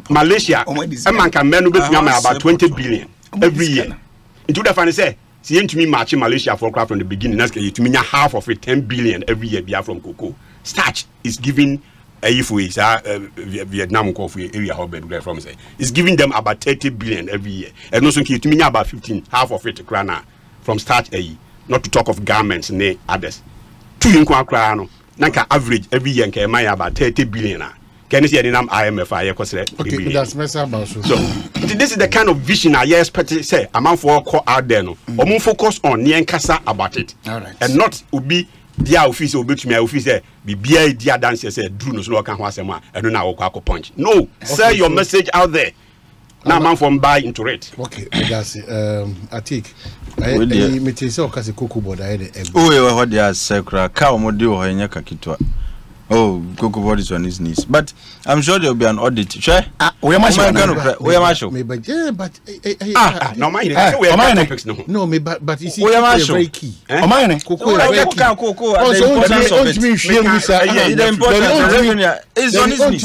Malaysia, America men will about $20 billion every year. Into the funny say, see to me matching Malaysia for crop from the beginning. That's to me half of it, $10 billion every year. Be from cocoa. Starch is giving Vietnam coffee area from say it's giving them about $30 billion every year. And also to me about 15, half of it krana from starch not to talk of garments and others. Two in Kwano, Nanka average every year can about $30 billion. Can you see any IMF? Okay, that's mess about so this is the kind of vision I expect to say amount for call out there no. Or more focus on Nyankasa about it. All right. And not will be their office will be to me office be dear dancer say Drew no so can wasema and do now punch. No, say your message out there. Now man from buy into it. Okay, that's it. I think me tell you kasi cocoa board I had oh what they are secret cow modi o hanya kakitwa. Oh, cocoa board is on his knees. But I'm sure there will be an audit. Sure? We are show. But no mind. No, but you see it's very key. Cocoa is very key. It's on his knees.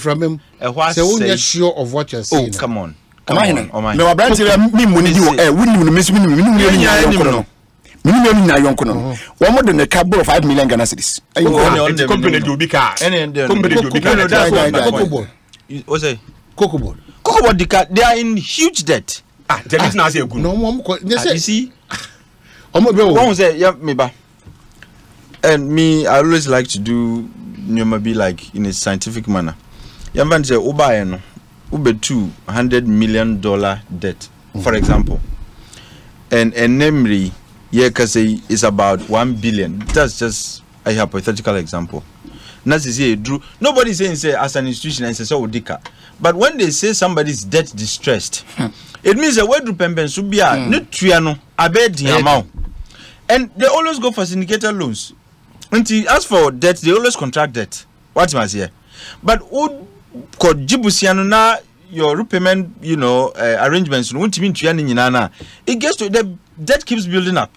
From him. So you're sure of what you're saying. Oh, come on. No, branch me money you wouldn't miss me. Minimum na yonko no. One more than a couple of 5 million Ghana cedis. Company do be car. Company do be car. What's it? Cocoa board. They are in huge debt. There is not say good. No more. You see? One say yeah me ba. And me I always like to do maybe like in a scientific manner. Yamban say uba no ube $200 million debt, for example. And Nemri Yekase is about 1 billion. That's just a hypothetical example. Nobody saying say as an institution and say so dika. But when they say somebody's debt distressed, it means that where do pemben subia no abed amount. And they always go for syndicated loans. Until as for debt, they always contract debt. What must here? But who could Jibusiano na your repayment, arrangements? It gets to the debt keeps building up.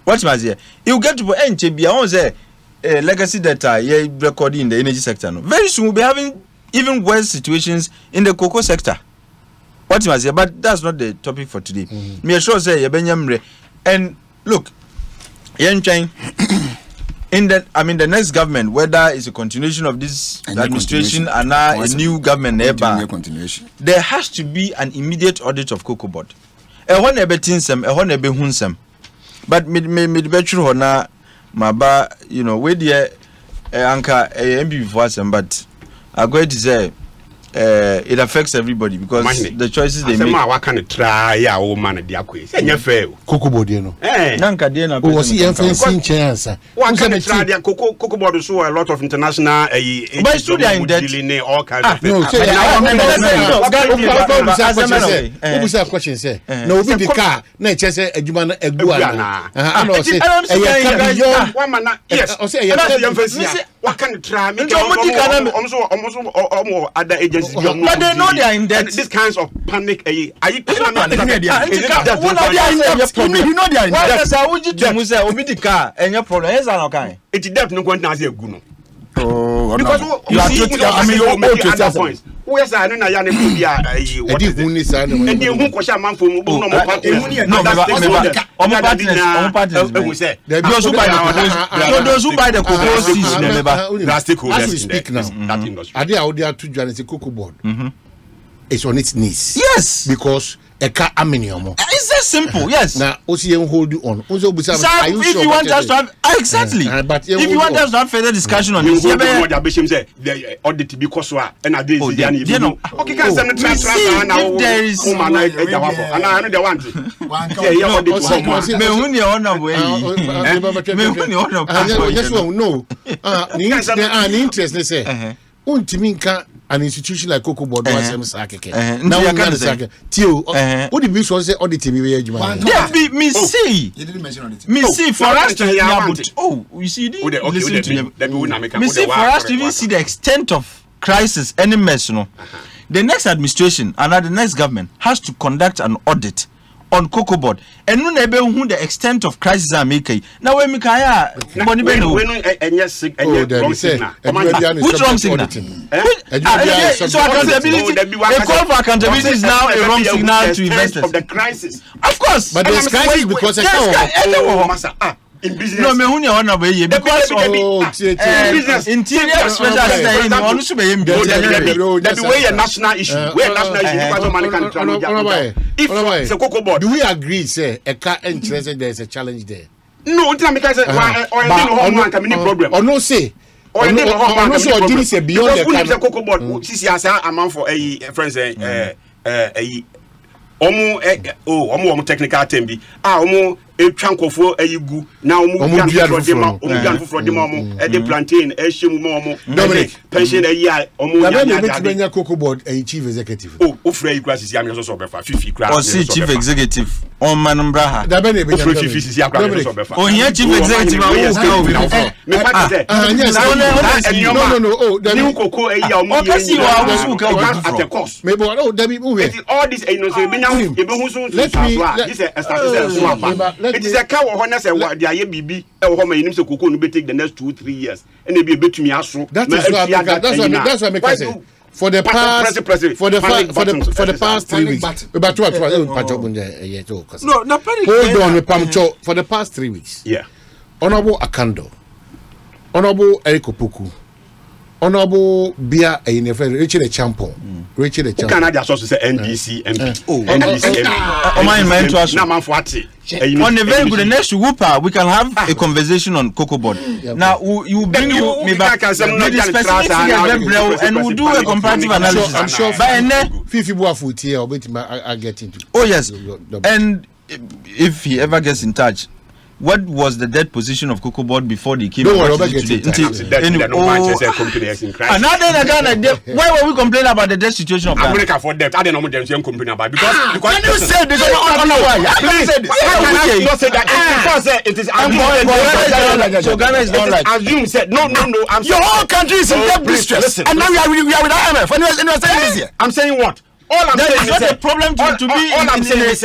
What must here? You get to NCB, legacy data you're recording in the energy sector. No? Very soon we'll be having even worse situations in the cocoa sector. What must here? But that's not the topic for today. Me sure say and look. In the next government, whether it's a continuation of this administration and now a new government, there has to be an immediate audit of cocoa board. But me betru hona maba, where the anchor MB before some, but I'm going to say it affects everybody because the choices they make. What can try ya woman at the aquis? And you fail. Cocoa board, Nanka Diana was he influencing chance? One can try the cocoa board so a lot of international but studio in debt all kinds of things. No, question say no be the car, na chese adwuma na agua. I say one man yes. I say what can try me other agencies. But they know they are in debt. These kinds of panic. Are you You know they are in debt. Why would you tell me say obi the car and your problem is an okay? It's debt no going to say good. Oh, because you are other points. Where's I know na what is this? And you who question man for no partners those who buy the cocoa seeds plastic holders. As we speak now, Adia to join the cocoa board. It's on its knees. Yes, because a car aminium. It's that simple. Yes. Now, OCM hold you on. If you want us to have exactly, but if you want us to have further discussion on this, the audit because and I did okay, can send the there is and I know the one. An institution like Cocoa Board was some sake. Now you can say, Tio, what did you say auditing me? Yeah, me see. You didn't mention it. Me see for us to you see, listen to them. Me see for us to even see the extent of crisis, any mess, the next administration and the next government has to conduct an audit on Cocoa Board and no nebe who the extent of crisis are making. Now when Mikaya money be no which wrong signal? So accountability, a call for accountability is now a wrong signal to investors of the crisis. Of course, but there's crisis because in business. No, me hunya wana be ye because business interior specialist na yin onu so be ye that the way a national issue where national issue because of money can travel. If it's a cocoa board, do we agree say a car interest there is a challenge there? No, until because why or no problem. Or no say or no so did say beyond the cocoa board sisi asa amount for friends omo technical term bi omo etwankofo ayigu na omo gan for dem omo e de plantain e hyemu omo Dominic pension ayi omo ya cocoa board chief executive ofra yi class ya me so befa fifi class o si chief executive on manumra ha da be na be ofra fifi si ya class so befa o here chief executive me pa te no new cocoa ayi omo kasi wa wo ka at the cost me bo no da bi who all this no say me nya e be hu so this is a started swap. It is a cow or honest and what the IBB or home in the cocoa will take the next 2-3 years and they be a bit to me also. That's what I say. For the past 3 weeks. About what hold on, Pamcho, for the past 3 weeks. Yeah. Honorable Akando, Honorable Eriko Puku, Honorable Bia in a friend Richard Champon. Richard Champon. Can I just say NDC MP? Oh, NDC. On a very good next whooper, we can have a conversation on cocoa board. Now you bring me back and we'll do a comparative analysis. I'm sure Fifi Boafoot here or I get into. Oh yes, and if he ever gets in touch. What was the debt position of Cocoa Board before they came today? Why were we complaining about the debt situation of America for debt? I don't know what you're complaining about because when you say this, it is so Ghana is not like assume said no. Your whole country is in debt distress, and now we are with IMF. And you're saying this here. I'm saying what? All I'm saying is not a problem to be. All I'm saying is,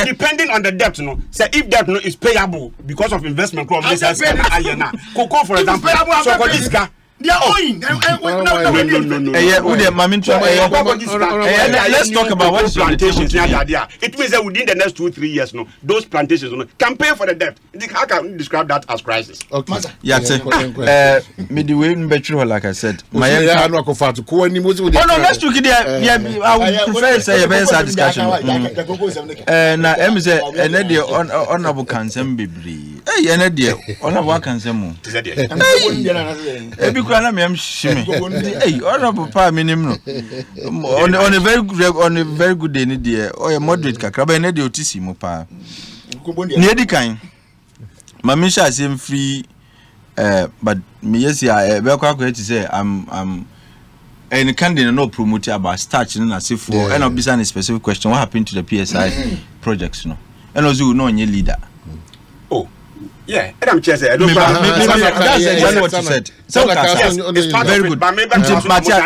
depending on the debt, say if debt is payable because of investment, Cocoa, for example, so for this guy. They are owing. Let's talk about what plantations. It means that within the next 2-3 years, those plantations can pay for the debt. How can we describe that as crisis? Okay. Midway better, like I said. Oh no, let's look at I would prefer to say a better discussion. Now, M say, honorable Kansem Bibri. Hey, honorable Kansem. Hey, honorable pa minimum. On a very good day, dear, or a moderate cacraba and the otissimo pa. Near the kind. Mamisha seem free, but me, yes, I very quick to say I'm and candidate no promoter about starting as if for and I'll be a specific question. What happened to the PSI projects? No, and also you know your leader. Oh. Yeah, and I'm just saying. That's what you said. So it's very good. But maybe I'm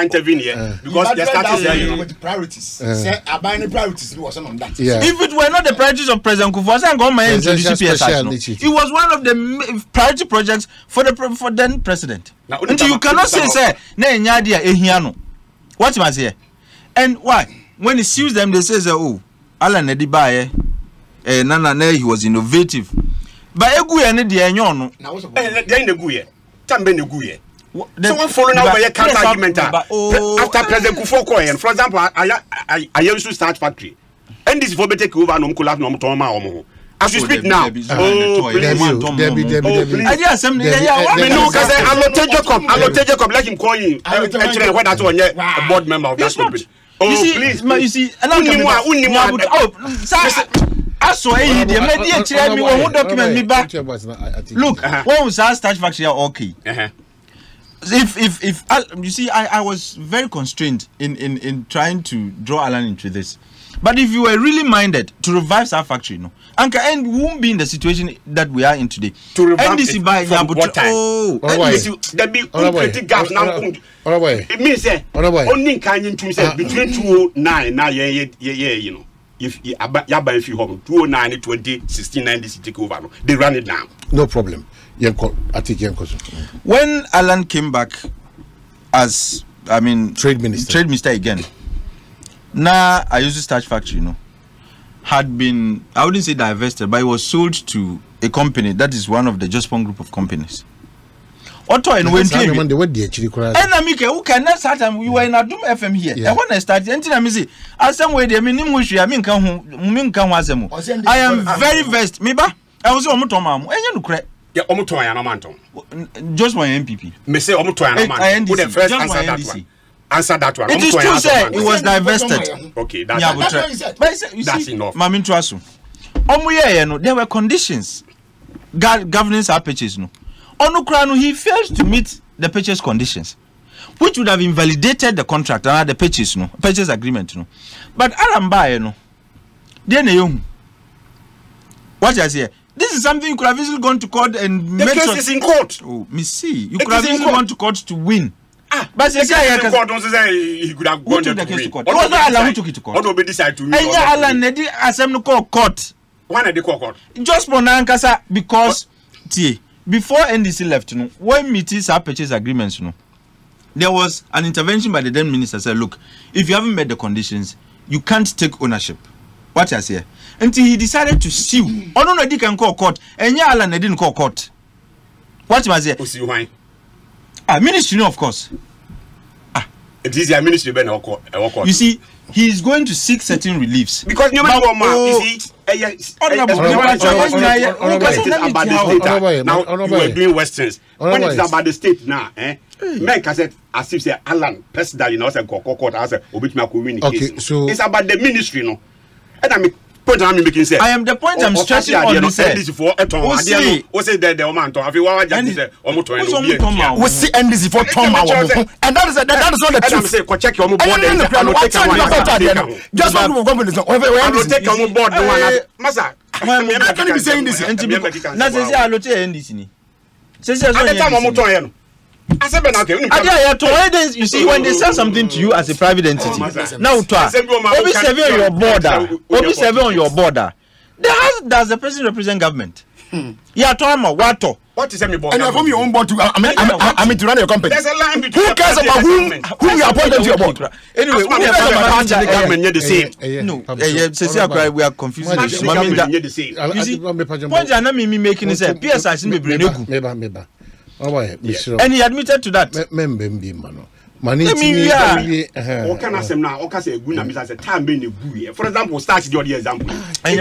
intervene here because they started saying with priorities. Say abiding priorities was on that. If it were not the priorities of President Kufuor, I go my introduce PSI. It was one of the priority projects for then president. Until you cannot say na enyadia ehiano. What must say? And why? When he sues them, they say, oh, Alan Edibaye, Nana, he was innovative. But Eguye ne de enyo no. Na wo so. Dey na Eguye. Tambe na Eguye. Someone following up by a counter argument after President Kufuor coin. For example, I used to start factory. And this for take over no collapse no to ma omo. As you speak now. Please. I assembly no cuz Alote Jacob let him call you. Actually when that one a board member of that company. Oh please. You see, so me document me back. Look, when was our start factory okay? If you see, I was very constrained in trying to draw Alan into this. But if you were really minded to revive our factory, and we won't be in the situation that we are in today. To revive it what time? There be creative gaps now. It means say only can you say between 2009 now you know. If Yaba if you home 2009 2016 90 take over, they run it down. No problem. When Alan came back as trade minister again, now I used to start factory, had been, I wouldn't say divested, but it was sold to a company that is one of the Jospon group of companies. Otto and went to and Amika, who can not start and we were in Adum FM here. And when I started, I some way they mean I am very versed. Maybe I was on Mutomam, and you crack. Yeah, Omutoya Manton. Just my MPP. May say Omutoya Manton. Who the first answer that one? Answer that one. It is true, sir. It was divested. Okay, that's enough. Mamin Trasu. There were conditions governing our purchase. Onukranu, he fails to meet the purchase conditions, which would have invalidated the contract and the purchase agreement. But Aramba, what I say, this is something you could have easily gone to court and the case is in court. Oh, me see, you could have easily gone to court to win. But the case in court, don't say he could have gone to court. It was not Alan who took it to court. What decide to win? And Alan, they assembly court. When did they call court? Just for Nankasa because before NDC left, when meetings are purchase agreements, there was an intervention by the then minister. Said, look, if you haven't met the conditions, you can't take ownership. What I say? Until he decided to sue. Oh no, he can call court. And Alan didn't call court. What was it? Why? Ministry, of course. It is the ministry ben you see, he is going to seek certain reliefs. Because you know you see, about the state. Now you are doing westerns. When it's about the state now, men can say as if say Alan president, you know, say court, I say obit me communicate. Okay, so it's about the ministry, no. And I mean. Point I'm making say. I am the point I'm stressing on this. NDC for say the man to have you just say almost we see NDC for Tom and that is not the truth. I'm say go check your board just one government take your board massa I can't be saying this na say allote NDC ni say I said, you see, when they sell something to you as a private entity, now Obi serving on your border, does the president represent government? Yeah, what is me board? And you're from your own board to I mean to run your company. There's a line between who cares about who you appointed to your board? Anyway, we are the government near the same. No, we are confused. Point I'm making is a PSI Meba. And he admitted to that. What can I say now? What can I say? Good na say time being good. For example, start the example. And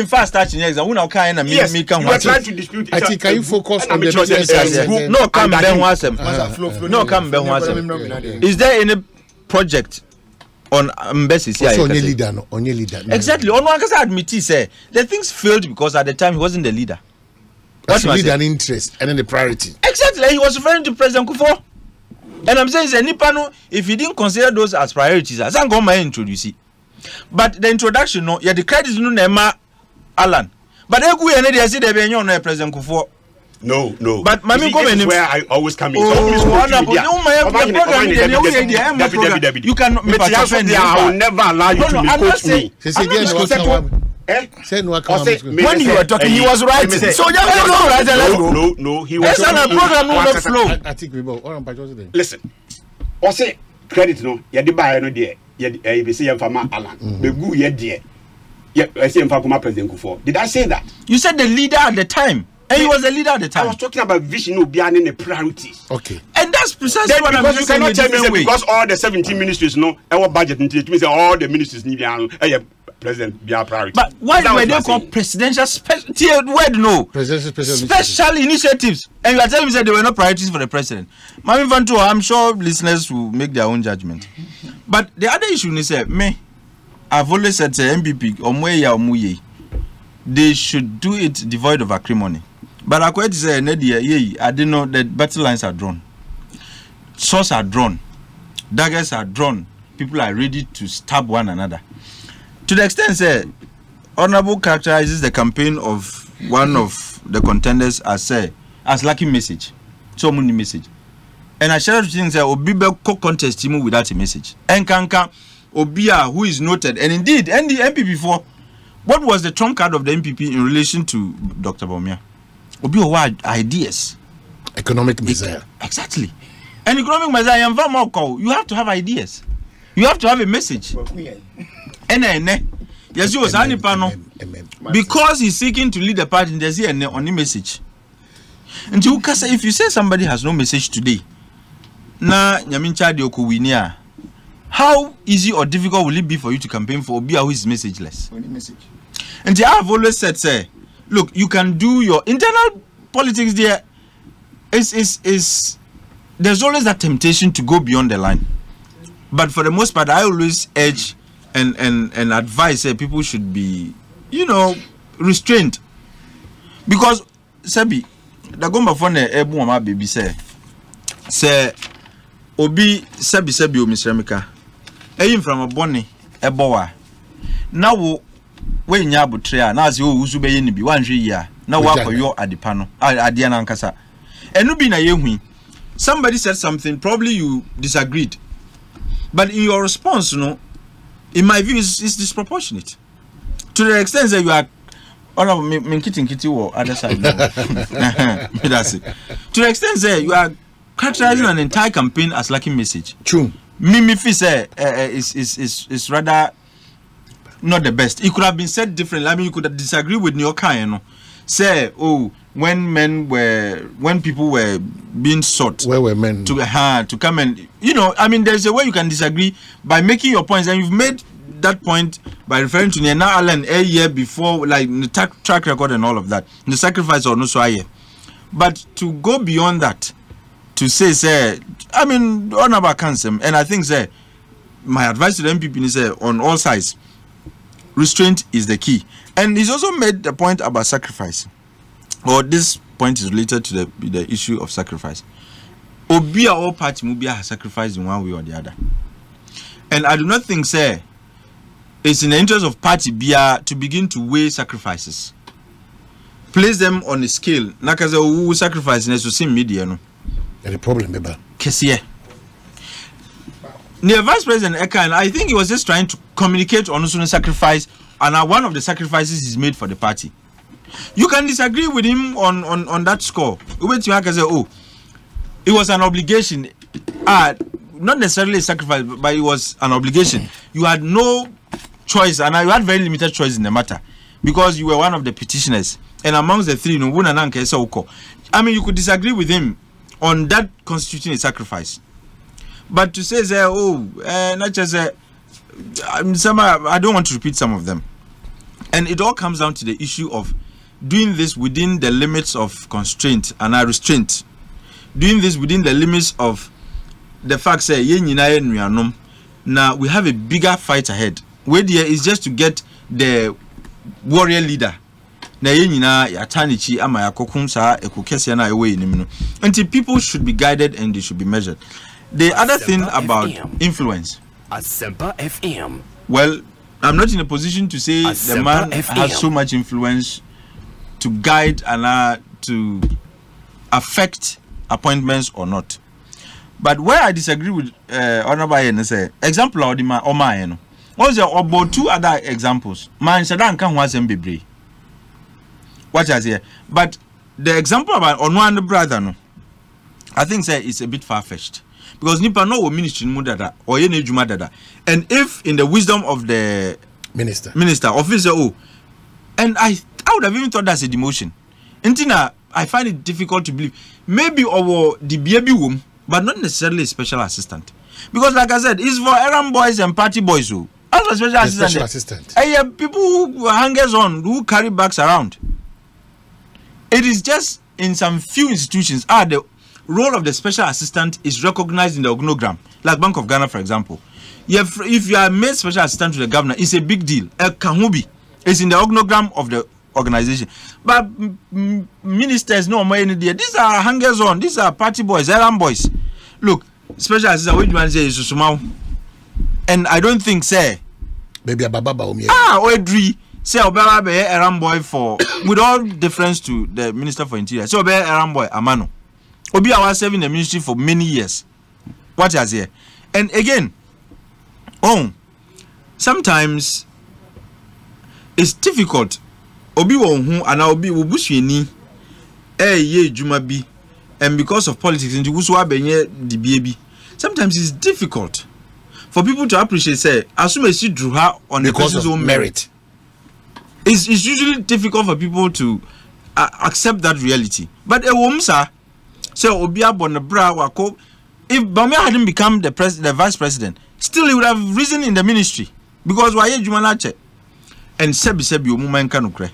fast starting exam. Una can na me can what? Trying to dispute. I think can you focus on the no come ben wasem. No come ben wasem. Is there any project on embassies here? Only leader no, only leader. Exactly. On one case admit say the things failed because at the time he wasn't the leader. What's leader an interest and then the priority? Exactly. He was referring to President Kufuor. And I'm saying, if he didn't consider those as priorities, I can't go my introduce it. But the introduction, no, yeah, the credit no Nema Alan. But they say they no President Kufuor. No. But Mami go is where I always come in. You can I will never allow you to coach me. When you were talking, he was right. So no, he was program no flow. I think we both. Listen, or say credit no, you did buy no there. You say you from Alan. The good you there. Yeah, I say you from President Kufuor. Did I say that? You said the leader at the time. And he was the leader at the time. I was talking about vision of being the priorities. Okay. And that's precisely what I'm saying. You cannot tell me because all the 17 ministries know our budget it means all the ministries need president be our priority. But why were they called presidential special initiatives? And you are telling me that they were not priorities for the president. Mami Vanto, I'm sure listeners will make their own judgment. But the other issue is I've always said MPP they should do it devoid of acrimony. But I quite say I didn't know that battle lines are drawn. Swords are drawn. Daggers are drawn. People are ready to stab one another. To the extent that Honorable characterizes the campaign of one of the contenders as lacking message. So many message. And I share things that Obibe co-contest him without a message. And Kanka Obia, who is noted, and indeed, and the MP before, what was the trump card of the MPP in relation to Dr. Bawumia? Obia had ideas. Economic measure. Exactly. And economic measure, you have to have ideas. You have to have a message. Yes, you was because he's seeking to lead the party. There's here on the message. And if you say somebody has no message today, na nyamincha dioku winia, how easy or difficult will it be for you to campaign for Obia who is messageless? And I have always said, look, you can do your internal politics there. There's always that temptation to go beyond the line. But for the most part, I always urge and advise people should be, restrained. Because, Sebi, the gomba phone ebu mama baby say Obi Sebi o Mr. Eyim from a bonny ebowa. Now we nya abotrea na azi o uzu beye ni bi wanhwe ya na wa koyo adepa no ade na nkasa. Enu bi na yehui. Somebody said something, probably you disagreed. But in your response, in my view, it's disproportionate. To the extent that you are kitty or other side. That's it. To the extent that you are characterizing an entire campaign as lacking message. True. Mimi say is rather not the best. It could have been said differently. I mean, you could disagree with Nyoka, say, when people were being sought, where were men to come and, I mean, there's a way you can disagree by making your points, and you've made that point by referring to Nana Allen a year before, like the track record and all of that, the sacrifice or no so aye. But to go beyond that, to say, I mean, on about cancer, and I think, my advice to the MPP is, on all sides, restraint is the key. And he's also made the point about sacrifice. Or this point is related to the issue of sacrifice. Obia all party mubia has sacrificed in one way or the other. And I do not think, it's in the interest of party bia to begin to weigh sacrifices. Place them on a scale. Nakaze who sacrifice in the media no. The problem, Beba. Kesiye. Near Vice President Eka, and I think he was just trying to communicate on the sacrifice, and one of the sacrifices he's made for the party. You can disagree with him on that score. Wait, you have to say, it was an obligation. Not necessarily a sacrifice, but it was an obligation. You had no choice, and you had very limited choice in the matter, because you were one of the petitioners. And amongst the three, I mean, you could disagree with him on that constituting a sacrifice. But to say, not just I don't want to repeat some of them. And it all comes down to the issue of doing this within the limits of constraint and restraint. Doing this within the limits of the fact that now we have a bigger fight ahead. Where there is just to get the warrior leader. Until people should be guided and they should be measured. The other thing about influence. Well, I'm not in a position to say the man has so much influence to guide and to affect appointments or not. But where I disagree with Honorable Ian, example of the man, also about two other examples. Man Sadan can was MBB. What I say, but the example about one brother, no, I think it's a bit far-fetched, because Nipa no ministry mudada or ye nejuma dada, and if in the wisdom of the minister officer, and I would have even thought that's a demotion. Intina, I find it difficult to believe. Maybe over the baby womb, but not necessarily a special assistant, because like I said, it's for errand boys and party boys who. As a special assistant. People who hangers on, who carry bags around. It is just in some few institutions, the role of the special assistant is recognized in the organogram, like Bank of Ghana, for example. If you are made special assistant to the governor, it's a big deal. Kahubi is in the organogram of the organization. But ministers, no more any deal. These are hangers on, these are party boys, errand boys. Look, special assistant, what you want to say is Susumau. And I don't think, maybe a baba Odri. Say Obama be errand boy for, with all deference to the Minister for Interior. So be errand boy Amano. Obi was serving the ministry for many years. What is here? And again, sometimes it's difficult. Obi wonhu and Obi wubushini ye juma bi, and because of politics into wuswa benye the baby. Sometimes it's difficult for people to appreciate. Assume she drew her on the person's own merit. It's usually difficult for people to accept that reality. But a woman, sir, so Obia Bonabra Wako, if Bamia hadn't become the vice president, still he would have risen in the ministry. Because why Jumanache and Sebi woman can cry.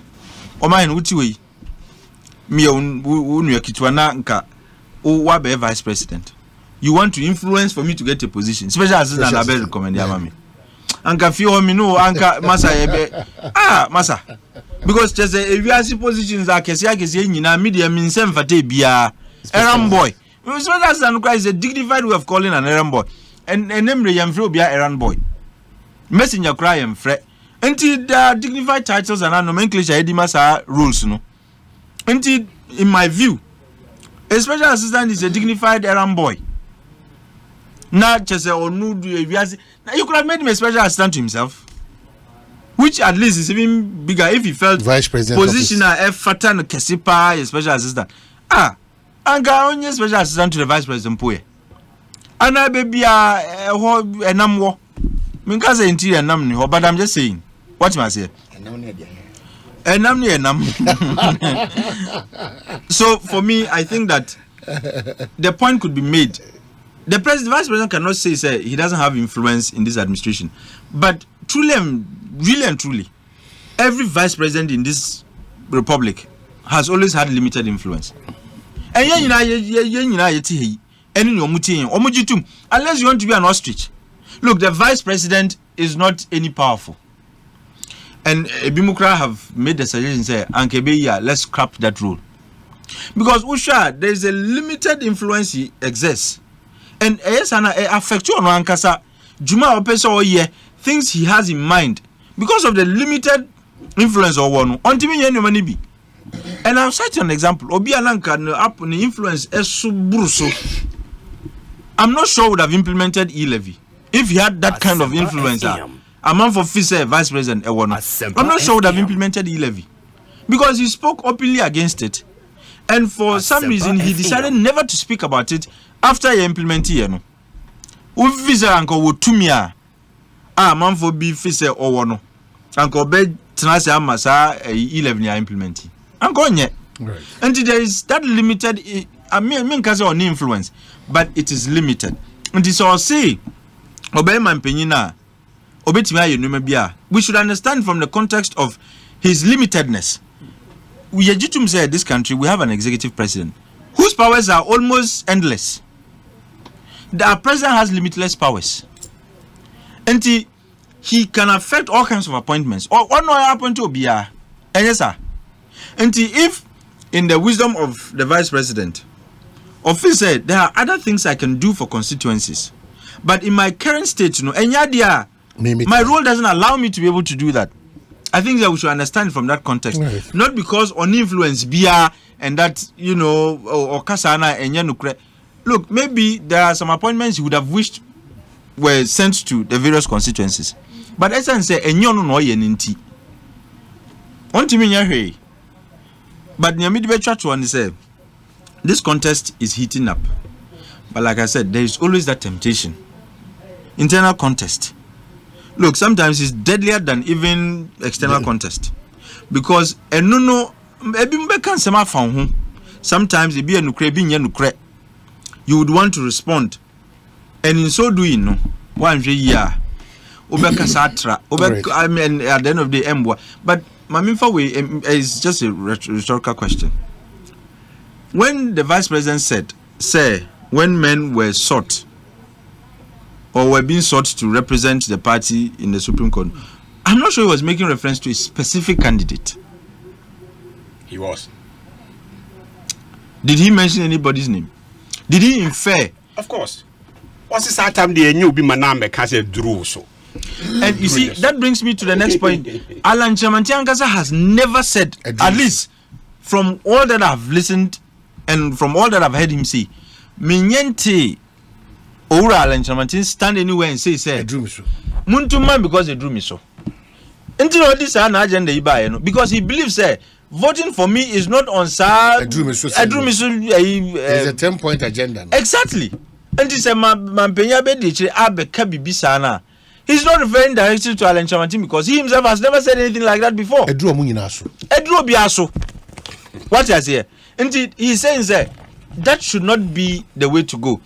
O my Utiwi me Kitwana nka Wabe vice president. You want to influence for me to get a position, special assistant I better recommend Yamami. Anka fio mi no anka masa masa, because just if you see positions are kesi nyina media means mfate bia errand boy. Special assistant is a dignified way of calling an errand boy, and name re yamfre bia errand boy. Messenger cry yamfre until the dignified titles and nomenclature edimasa rules no. Until in my view, a special assistant is a dignified errand boy. Not just a you could have made him a special assistant to himself, which at least is even bigger if he felt vice president positioner Fatan Kesipa a special assistant. And only special assistant to the vice president Poe. And I baby a namwo. Minkaza interior namni, but I'm just saying. What must I say? So for me, I think that the point could be made. The vice president cannot say he doesn't have influence in this administration, but truly and truly, every vice president in this republic has always had limited influence. And unless you want to be an ostrich. Look, the vice president is not any powerful. And Ebimukra have made the suggestion, say, Ankebeya, let's scrap that rule. Because Usha, there is a limited influence he exerts. And affect you on Ankasa, Juma Opeso ye things he has in mind because of the limited influence of one. And I'll cite you an example. Obialanka up the influence is so bruso. I'm not sure would have implemented e-levy if he had that kind of influence. A man for Fise vice president. I'm not sure would have implemented e-levy because he spoke openly against it, and for some reason he decided never to speak about it after he implemented it. Ufise anko wotumia man for be Fise or no anko be tenase amasa e-levy are implementing. Right. And there is that limited. I mean, cause on influence, but it is limited. And this all say, obey man penina, obey timia. We should understand from the context of his limitedness. We legitimate say this country we have an executive president whose powers are almost endless. The president has limitless powers, and he can affect all kinds of appointments. Or what no happen to Obia? And yes, sir. And if in the wisdom of the vice president, office said there are other things I can do for constituencies, but in my current state, my role doesn't allow me to be able to do that. I think that we should understand from that context, right. Not because on influence bia and that or kasana and yanukre. Look, maybe there are some appointments you would have wished were sent to the various constituencies, but as I say, no yeninti. On to me, but this contest is heating up. But like I said, there is always that temptation. Internal contest. Look, sometimes it's deadlier than even external contest. Because sometimes it be a nukre, you would want to respond. And in so doing, at the end of the day, but Maminfa way is just a rhetorical question. When the vice president said, when men were sought or were being sought to represent the party in the Supreme Court, I'm not sure he was making reference to a specific candidate. He was. Did he mention anybody's name? Did he infer? Of course. What's this time they knew be maname kase drew so? And you see, that brings me to the next point. Alan Chamantiangasa has never said, at least from all that I've listened and from all that I've heard him say, Minyente Ora Alan Chamantin stand anywhere and say, Muntuman because they drew me so. Until this an agenda because he believes voting for me is not on side. It's a 10-point agenda. Exactly. And he said, he's not referring directly to Alan Chamantin because he himself has never said anything like that before. Edro Biaso. What is here? Indeed, he's saying that should not be the way to go.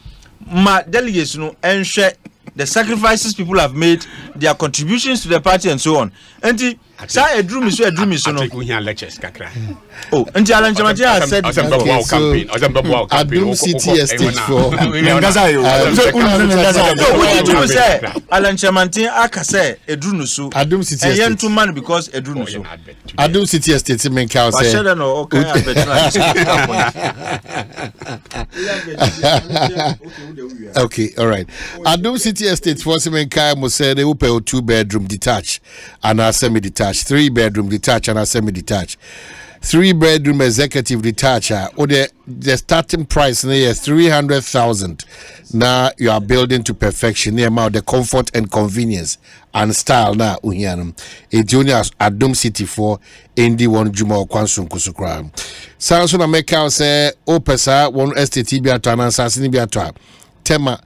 My delegates, ensure the sacrifices people have made, their contributions to the party, and so on. And he said, lectures. Oh, and Alan Chamantin has said, Adum City Estate for Alan Chamantin akase Edrunusu. Adum City Estate. And because Edrunusu. Adum City Estate men ka say. Okay, all right. Adum City Estate for men ka mo say they will pay 2-bedroom detached and a semi-detached, 3-bedroom detached and a semi-detached. 3-bedroom executive detached, or the starting price near 300,000. Now you are building to perfection. Near about the comfort and convenience and style now. It juniors Adum City for Indi one Juma Kwansum Kusukra. Samson America say Opesa one STT Biatana Sassini Biatra Tema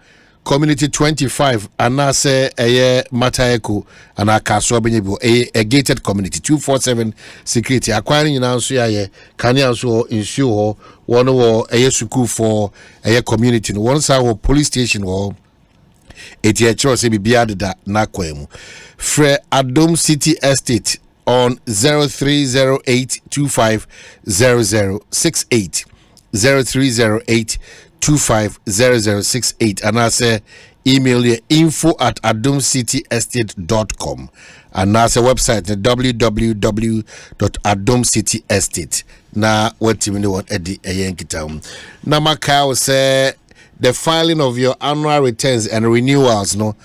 community 25 anase eye Mataeko and akaso benyebu a gated community 247 security acquiring in anso ye kanya so ensure one wo eye school for eye community no one sa police station wo eti e chiro se bibia da na kwemu Fre Adom City Estate on 0308250068 0308250068 and I say email you info@adomcityestate.com and I say website www.adomcityestate na what you know what Eddie Ayenkita na Macau say the filing of your annual returns and renewals no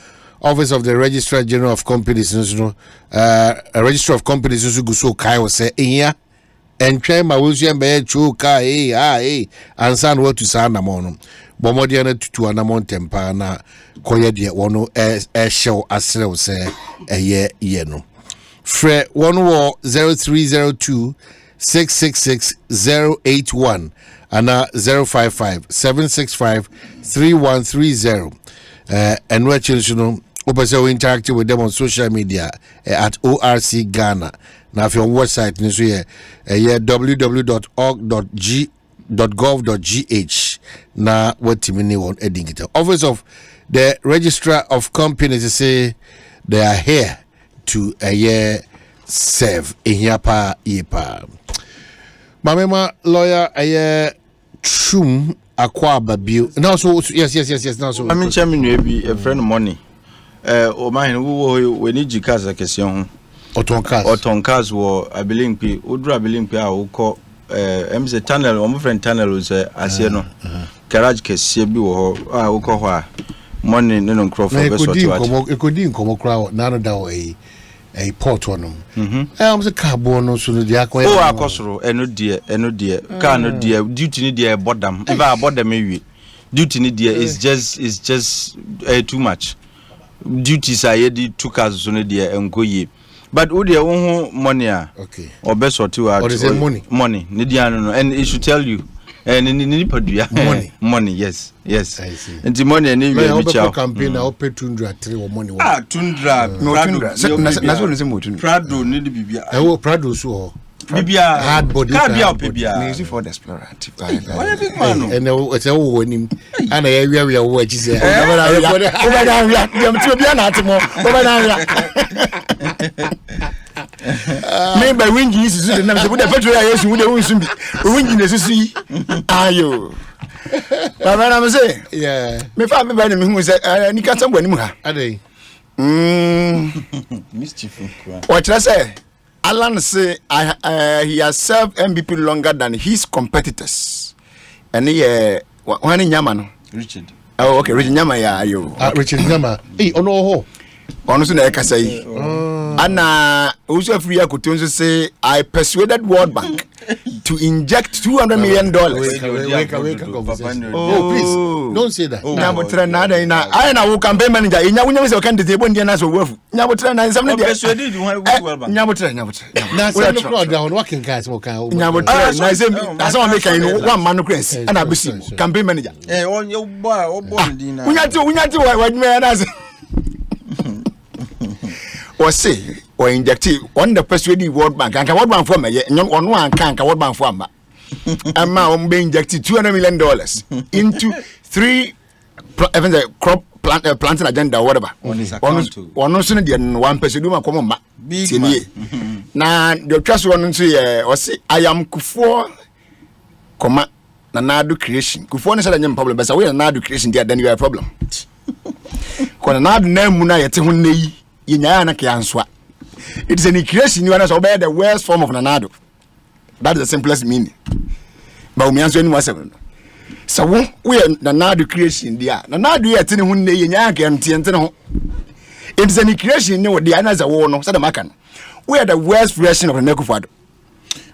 Office of the Registrar General of Companies no Registrar of Companies no so kai will say here and train my will be chuka and what to san amon bomodiana to an amount temper na koye de wono show asrew say ye no fre 0302 666 081 and 055 765 3130 and we're children also interacting with them on social media at ORC Ghana. Now, if your website is here, www.org.gov.gh. Now, what you mean on editing it? Office of the Registrar of Companies say they are here to serve in Yapa Yepa. Mamema lawyer Trum Aquaba Bill. Now, so yes. Now, so I mean, Chairman, you be a friend of money. O mine we need jikaza question. Otonkas wo abilimpi udra abilimpi a ukọ emze tunnel o friend tunnel say ase no garage kese bi wo a ukọ ho a money no nkro for be sort what ekodi nkomo kra na no da a port onum say carbon no so no dia akọ o akosoro eno die car no die duty ni die bodam if I bodam ewie duty ni die is just too much duties are yedi two cars so no die enkoye. But would you want money? Okay. Or best or two or is it money? Money. And it should tell you. And money. Money, yes. I see. And the money and you will campaign I'll pay Tundra 3 or money. Tundra. No Tundra. That's what is more Tundra. Prado need to be. I will Prado so. Bibia hard body. Bibia. Easy for the explorer. What a big man. And it's a winning. And I we are watching. Me by wingy is the name of the petrol. Yes, we don't be wingy necessary. Ayo. I'm saying, yeah. Me find me by the who said, I can't somebody. Are they? Mischief. What I say? Alan say he has served MVP longer than his competitors. And he when in Yamano? Richard. Oh, okay, Richard Yama, yeah, you. Richard Yama. Hey, oh no. Honestly, I can say. And also, free I could say I persuaded World Bank to inject $200 million. Oh, please don't say that. I know campaign manager. In Yawu, so can the table Indian as a wolf. Nyabutra, and something persuaded you Nyabutra down working guys. Nyabutra, that's all making one man Chris and I see campaign manager. Eh, on your boy, or born dinner. We have to what man as or say or inject on the persuaded World Bank and World Bank for me on one can't World Bank for me. And now I'm being injected $200 million into 3 crop planting agenda or whatever. One sooner than one person do come back. Now the trust one say or say I am Kufuor comma Nanadu creation. Kufuor is a problem, but we are Nanadu creation there, then you have a problem. Konanadu name muna yete hunne yinya na kianswa. It is an creation you are obey the worst form of Nanado. That is the simplest meaning. But we answer anyone seven. So we are Nanado creation there. Nanado yete hunne yinya kiantiente. It is an creation no the others are war no said the makan. We are the worst version of the Nekufado.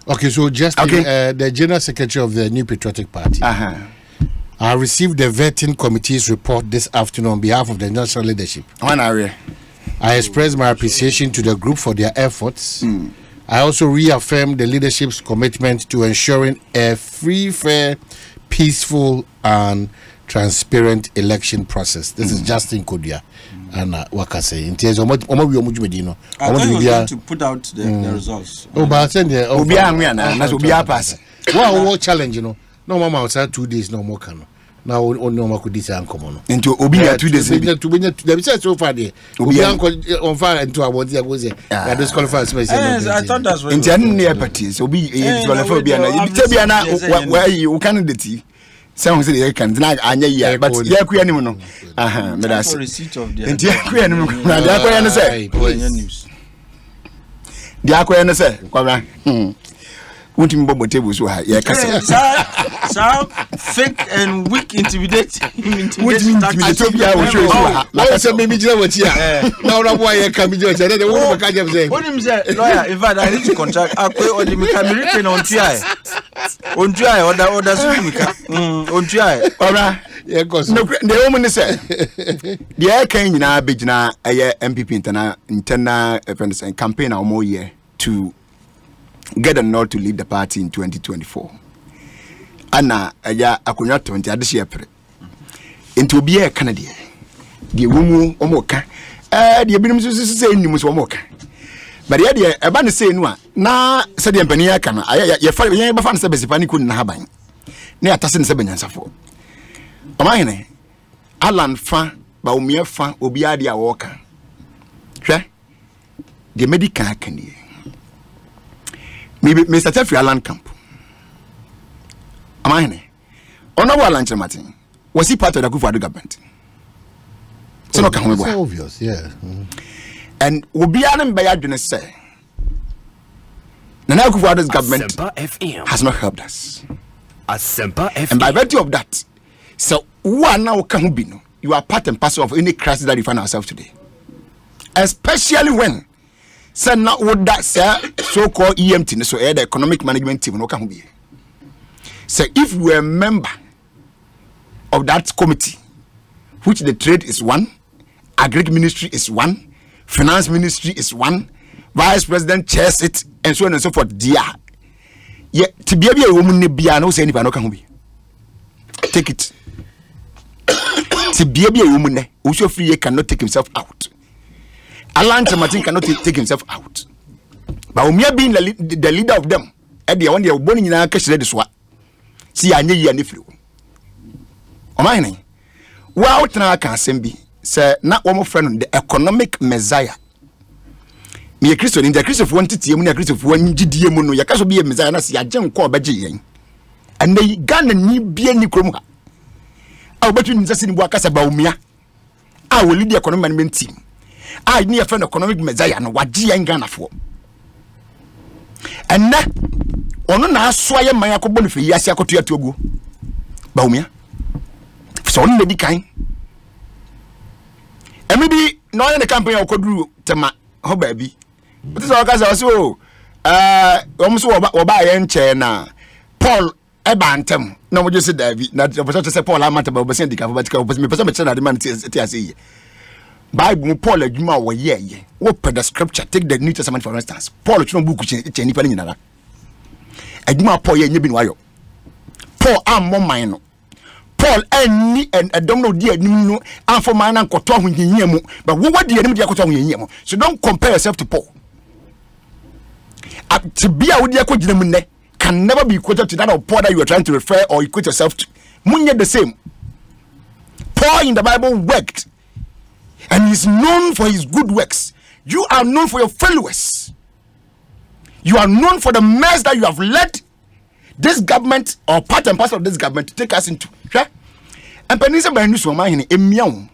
Okay, so just the General Secretary of the New Patriotic Party. I received the vetting committee's report this afternoon on behalf of the national leadership. I express my appreciation to the group for their efforts. I also reaffirm the leadership's commitment to ensuring a free, fair, peaceful, and transparent election process. This is Justin Kodia and Wakase. In terms of what I thought he was going to put out the results. Oh, but I said the Obia pass. Well, challenge, you know. No mama outside 2 days, no more can. Now no more could this uncommon. Into Obia 2 days. To said so far there. Obia on fire into our there was it. I disqualified space. I thought that's what in near parties. Obi Tobiana where you candidate. Sounds like you can deny Anya, but Yaku animal. Aha, but that's receipt of the Yaku animal. The Aqua say, won't him bobo tables were high. So fake and weak intimidate. Which means Ethiopia will show you. Like I said, maybe you know what here. Now, why I come to you. What him say, lawyer, in fact, I need to contract Aqua or the Mechanic on TI. On TI or the Sumika. On TI. All right. Yeah, because the woman said, the air came in our big now, a MPP internal campaign or more year to get a nod to lead the party in 2024. Anna, I could not 20 this year. Into be a Canadian. The woman Omoka. The Abimus saying you must Omoka. But the idea about the same one. Now, said the Empania can I find the fan service if I couldn't have been near Tassin Sabinians for. Omine Alan Fa, Baumia Fa, Obiadia Walker. The medical can maybe Mr. Teffrey Alan Camp. Amine. Honorable Alan Martin. Was he part of the Kufuor government? It's not obvious, yeah. And Obianan Bayadun say, the now Kufuor's government has not helped us. And by virtue of that, so one now can be no. You are part and parcel of any crisis that we find ourselves today. Especially when send not what that so-called EMT, so the economic management team, no can be. So if we are a member of that committee, which the trade is one, agri ministry is one, finance ministry is one, vice president chairs it, and so on and so forth. Dear, yet to be a woman, be no say anyone can be. Take it. To be a woman, who free cannot take himself out. Alan Martin cannot take himself out. But we are being the leader of them. At the one they are born in our cash ready swat. See, I need you flu. O mine. Well, I can send say, not one more friend, the economic messiah. Me a Christian in the Christ of 1 to a Christ of 1 GDM, you can't be a messiah, and see a young core budget. And they gun and need be any chroma. I'll bet you in just in workers about me. I will lead the economic management team. I need a friend economic messiah and what G and Ghana for. And now, on a swire my acobon for Yasiako to Togo. Baumia. So only the kind. And maybe no in the campaign of Kodru Tema, oh baby. But this organizer also almost buy and chair now. Paul Ebantem. No, we just said that the person said Paul Amata, but send the cover, but me person that the man says. Bible Paul Juma wa ye. Open the scripture, take the New Testament for instance. Paul no book cheni pani nana. Aduma Paul ye nyebin wayo. Paul am mo man no. Paul any and don't know dear no am for man ankoto ho nyiyemu. But what dear nim dear koto ho nyiyemu. So don't compare yourself to Paul. To be a would dear can never be equated to that of Paul that you are trying to refer or equate yourself to. Munye the same. Paul in the Bible worked. And he is known for his good works. You are known for your followers. You are known for the mess that you have led this government or part and parcel of this government to take us into. And Penisa by news for my in Emion.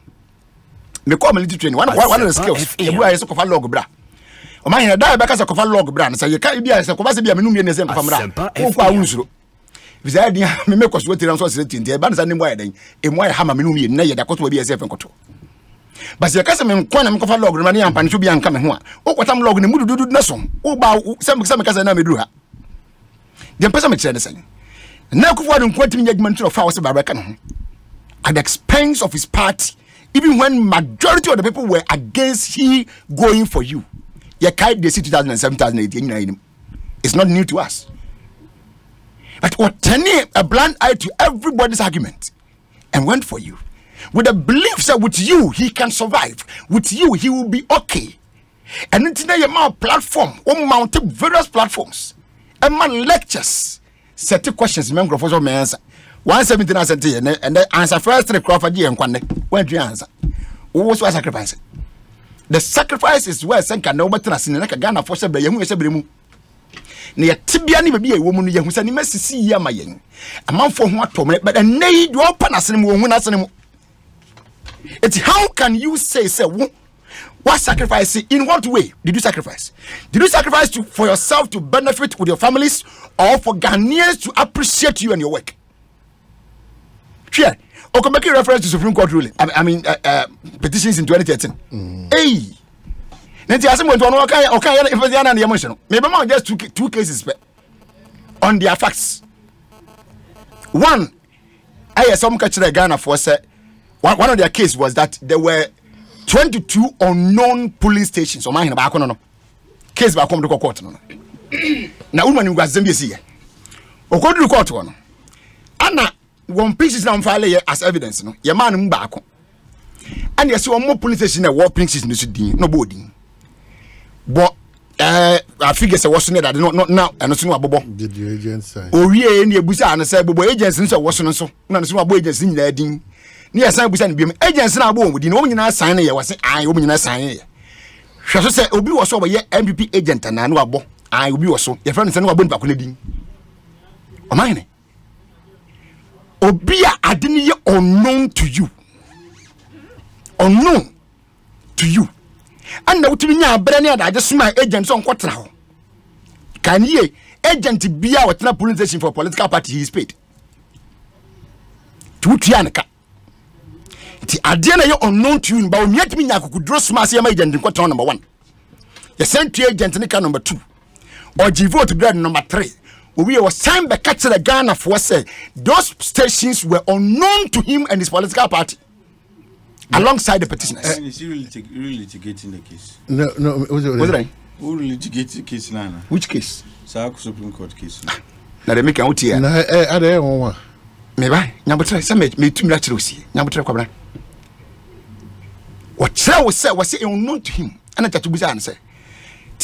The call military training. One of the skills. You are a sofa log bra. O my die back as a cofa log brand. So you can't be as a cofa be a minimum in the same family. If I had me cause what I'm saying, the bands and why why hammer minimum near the cost will be a safe and control. But the customer quantum cover log money and pan should be uncoming one. Oh, what I'm logging the mood do nothing. Oh, bow some cousin I may do her. The person said the same. Now, Kufuor quoting judgment of House by Reckon at the expense of his party, even when majority of the people were against he going for you. You carried the 2007, 2018. It's not new to us. But what turning a blind eye to everybody's argument and went for you. With the belief that with you, he can survive. With you, he will be okay. And until you mount platform, mounted various platforms, and man lectures, set questions, member for my answer. 117 answer, and the answer first to the Crawford and Quande. When do you answer? Who was sacrifice? The sacrifice is where Senka no better than a Ghana for Sabra, young Sabrimu. Near Tibiani be a woman who said, Messi see Yamayan. A man for what to make, but a nay do open us and won't us anymore. It's how can you say, what sacrifice? In what way did you sacrifice? Did you sacrifice for yourself to benefit with your families, or for Ghanaians to appreciate you and your work? Sure. Or can make a reference to Supreme Court ruling. I mean, petitions in 2013. Hey, Nanti asim went on okay. If the emotional, maybe more just two cases on their facts. One, I had some catch the Ghana for say. One of their cases was that there were 22 unknown police stations. So my back on case back come to court. Now woman was Zambia. Or go to court one. Anna one piece is now filed as evidence. No, your man back. And you see one more police station that war princes no boarding. But I figure say what's that not now and no abobo. Did your agent sign? Oh yeah, any busa and say bobo agents nso was so. Na no bobo agents in there din. Ni asan busa no agents na abo wodi no nyina sign ye wase an wo nyina sign ye. Hwe so say obi wo so ye MPP agent na no abo. An obi wo so. Ye friend say no abo npa ko na din. O mine. Obi a ade ne ye unknown to you. Unknown to you. And now to me now brand I just my agents on quatra. Can ye agent be out na police station for political party he is paid? To Tianaka. The idea you unknown to you, but yet me could draw smash your agent in quatra number 1. The sent agent in number 2. Or vote to grade number 3. We were signed by catch the Ghana for say those stations were unknown to him and his political party. Alongside the petitioners. Is he really litigating the case? No. Was it? Who litigates the case, Lana? Which case? Supreme Court case. Now they make out here. No, I don't want. Maybe. Number 3. Some me 2 minutes to see. Number 3. Come on. What Sarah was say unknown to him. And I to be answer.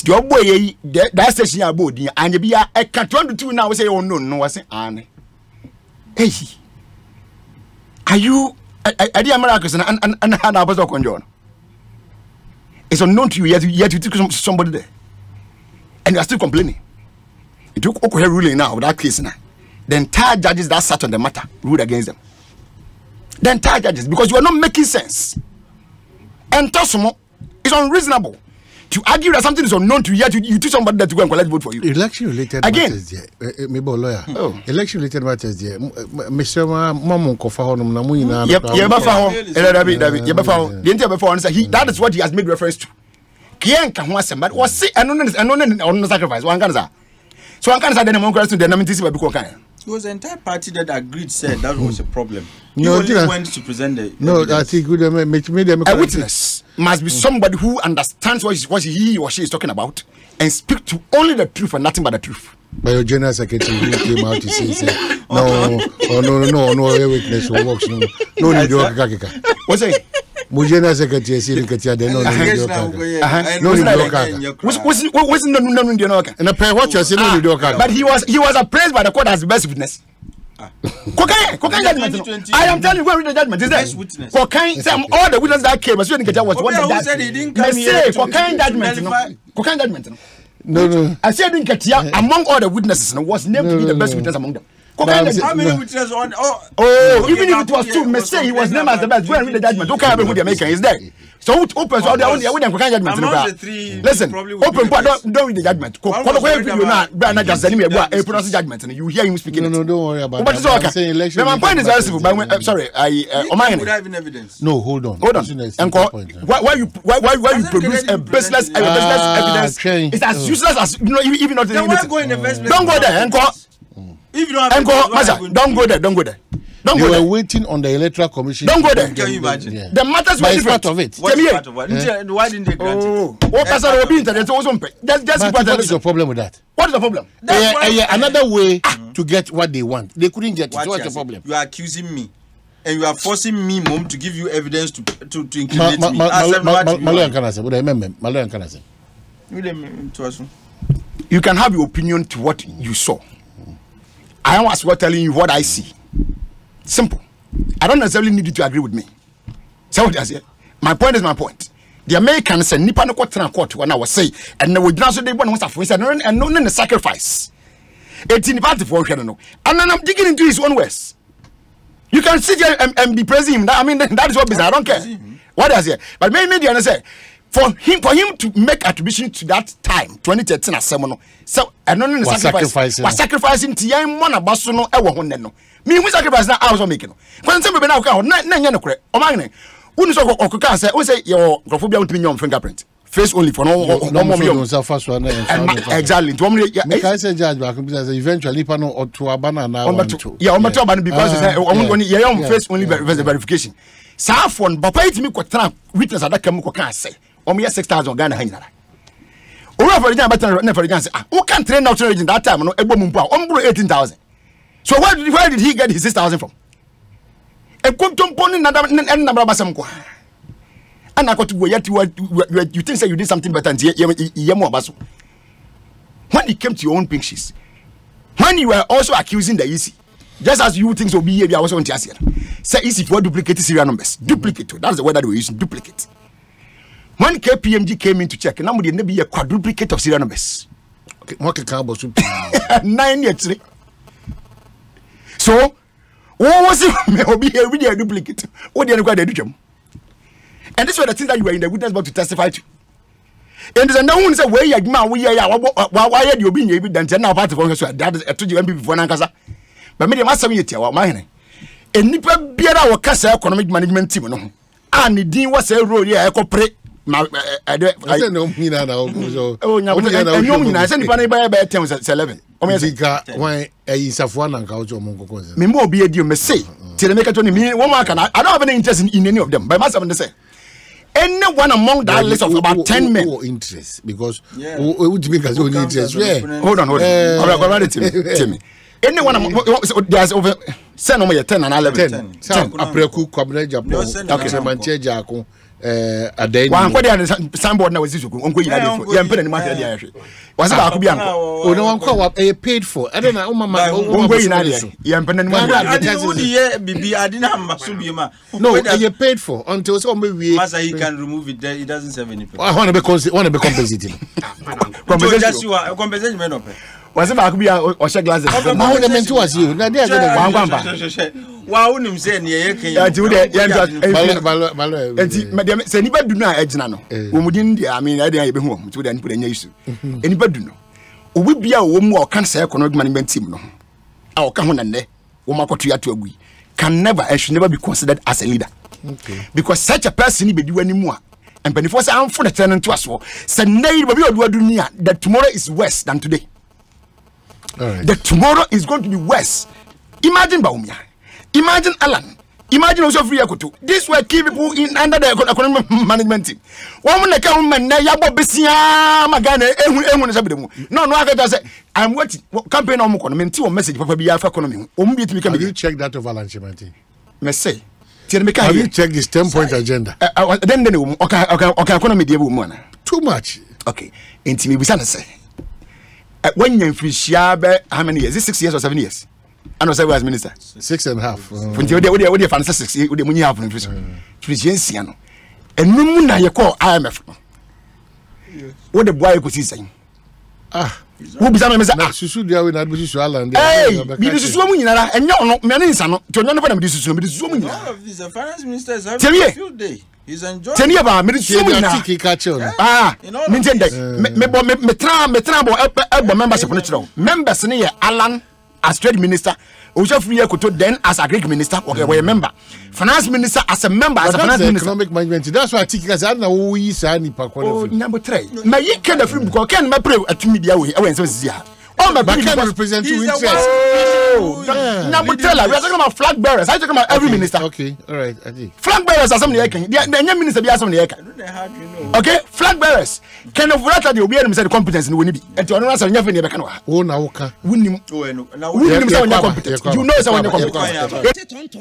Your boy, that station your body, and you be a cat 22 now say unknown. No, I say, Anne. Hey, are you? I did Americans and Hannah was on John. It's unknown to you yet you took somebody there. And you are still complaining. You took Okohe ruling now that case now. The entire judges that sat on the matter ruled against them. The entire judges, because you are not making sense. And Tosumo is unreasonable. To argue that something is unknown to you, yet you teach somebody that to go and collect vote for you. Election related matters there. Maybe a lawyer. Oh. Election related matters there. Mr. Mamon Kofa Honum Namuina. That is what he has made reference to. Kian Kamwasem, but was see and sacrifice. One can say. So one can say the democracy the Namintis by Bukokan. It was the entire party that agreed said that was a problem. You only went to present the no, I think a witness must be somebody who understands what he or she is talking about and speak to only the truth and nothing but the truth. But your general secretary who came out to say no witness who works no need to work. What's it? My general secretary said that they no need to work. What's no and I what you say no need to work. But he was appraised by the court as the best witness. Cocaine judgment. I am telling you where the judgment is there. Cocaine, all the witnesses that came, was what the judgment. Cocaine judgment. Cocaine judgment. No. I said in Katia among all the witnesses was named to be the best witness among them. How many witnesses on? Even if it was 2, may say he was named as the best. Go and read the judgment. Don't care who the maker is there. So open so they only cocaine judgment. Listen, open don't read the judgment. Now just send me a pronounce judgment and you hear him speaking. No, don't worry about that. But it's okay. My point is very simple. But sorry, evidence. No, hold on. And why you produce a baseless evidence? It's as useless as even not. Don't go in the first place. Don't go there. If you don't have don't go there. Don't they go were waiting on the electoral commission. Don't go there. Can you imagine? Yeah. The matters were different. Part of it. What's part of what? Yeah. Why didn't they grant it? What person will be internet? What is your problem with that? What is the problem? Another way to get what they want. They couldn't get it. What's the problem? You are accusing me and you are forcing me, mom, to give you evidence to incriminate me. Malayan can say. You can have your opinion to what you saw. I am as well telling you what I see. Simple. I don't necessarily need you to agree with me. So what I say? My point is my point. The Americans said nipa no kwatra court when I was say and we just they want to say and no the sacrifice. 18 party for no. And then I'm digging into his own ways. You can sit here and be praising him. I mean that is what business. I don't care. What I say? But maybe I say for him to make attribution to that time 2013 as someone so and no the sacrifice was sacrificing to young one about no e wo ho ne no. Me who sacrifice na I was making no. When some be na nya no kure. O man who so okuka say we say your grofobia won't be your fingerprint face only for no exactly to make I say judge back eventually pa no to abana na yeah on to abana because say face only verification sa phone papa itimi ko tra witness adaka mu ko kan say o me 6,000 Ghana hanyara o ra for the better na for the say who can train out region that time no egbo mu mpo o mbro 18,000 so where did he get his 6,000 from? And you think say you did something better when it came to your own pictures, when you were also accusing the EC, just as you think so be I was on the say EC for duplicate serial numbers, duplicate, that's the word that we use, duplicate. When KPMG came in to check, now there may be a quadruplicate of serial numbers. Okay, what can 9 years. So what was it? Maybe a duplicate. What do you require to do? And this was the thing that you were in the witness box to testify to. And there's no one say where you man we why you being evidence and now part of that is to you MP before Nankasa. But me must say you my and nipa biara wo kasa economic management team no. And the dean was a role here corporate I don't know na oh nya say nipa na buy 10 11 why Safwan and Kaucho Mongo. Me more be a deal, me say. Till the make it to me, one man can. I don't have any interest in any of them. But myself, they say, anyone among that list of about 10 men. Interest because would make us only interest. Hold on. Tell me. Anyone among there's over send on me 10 and 11. 10. Apreku Kwabena Japan. Okay, Manche Jako. One quite soundboard now is uncle. You put any money there. Was it Akubian? Oh, no one call up a paid for. I don't know, Mama. No, you paid for until somebody he can remove it there. It doesn't serve any purpose. I want to be compensated. Compensation. Was it Akubian or shake glasses? How the men to us you? Wow, him say near Madam, say anybody do not edge nano. Within the I mean, I didn't even home to then put any issue. Anybody know? We be a woman or can say economic management team. No, our come on and there, woman to agree, can never and should never be considered as a leader. Okay. Because such a person be do anymore. And when for I'm for the tenant to us, say, nay, that tomorrow is worse than today. Right. That tomorrow is going to be worse. Imagine Baumia. Imagine Alan. Imagine also free Akutu. These were key people in under the economic management team. One when they come and Yabo Bessia Magana, no, I can say I'm waiting. Campaign on Mokon, message for the economy. Have you checked that of Alan Chimanti? Message. Have you checked this 10-point agenda? Then okay, economy too much. Okay, intimate we say. When you free how many years? Is it 6 years or 7 years? I know as minister. 6.5. When you fancy 6 years, when you have an inflation. And no you call IMF. What the boy could see saying? Who be some Susu dia we na Susu Island. Hey, be the Susu munyina and no me nsa no. To no be Susu, be the Susu munyina. All of these finance ministers have a field day. He's enjoying. Tell me about me Susu munyina. Me tell me tra membership no chiro. Members ne Alan as trade minister. Ojo free Ekoto then as agric minister okay we member. Finance minister as a member as a finance minister. Economic management. That's why Tiki say na wo yi sa nipa kwano. Oh number 3. Ma yi can the free because can me pray atumi dia we e so sia. Oh my back can represent you interest. Number 3 we are talking about flag bearers. I talking about every minister. Okay, all right. Flag bearers are some dey can. The minister be some dey can. Okay, flag bearers. Can of that dey obi say the competence no be. And to answer nya fe ne be kan wa. Oh na wo ka. Wunim. Oh no. Wunim say nya competence. You know say nya competence.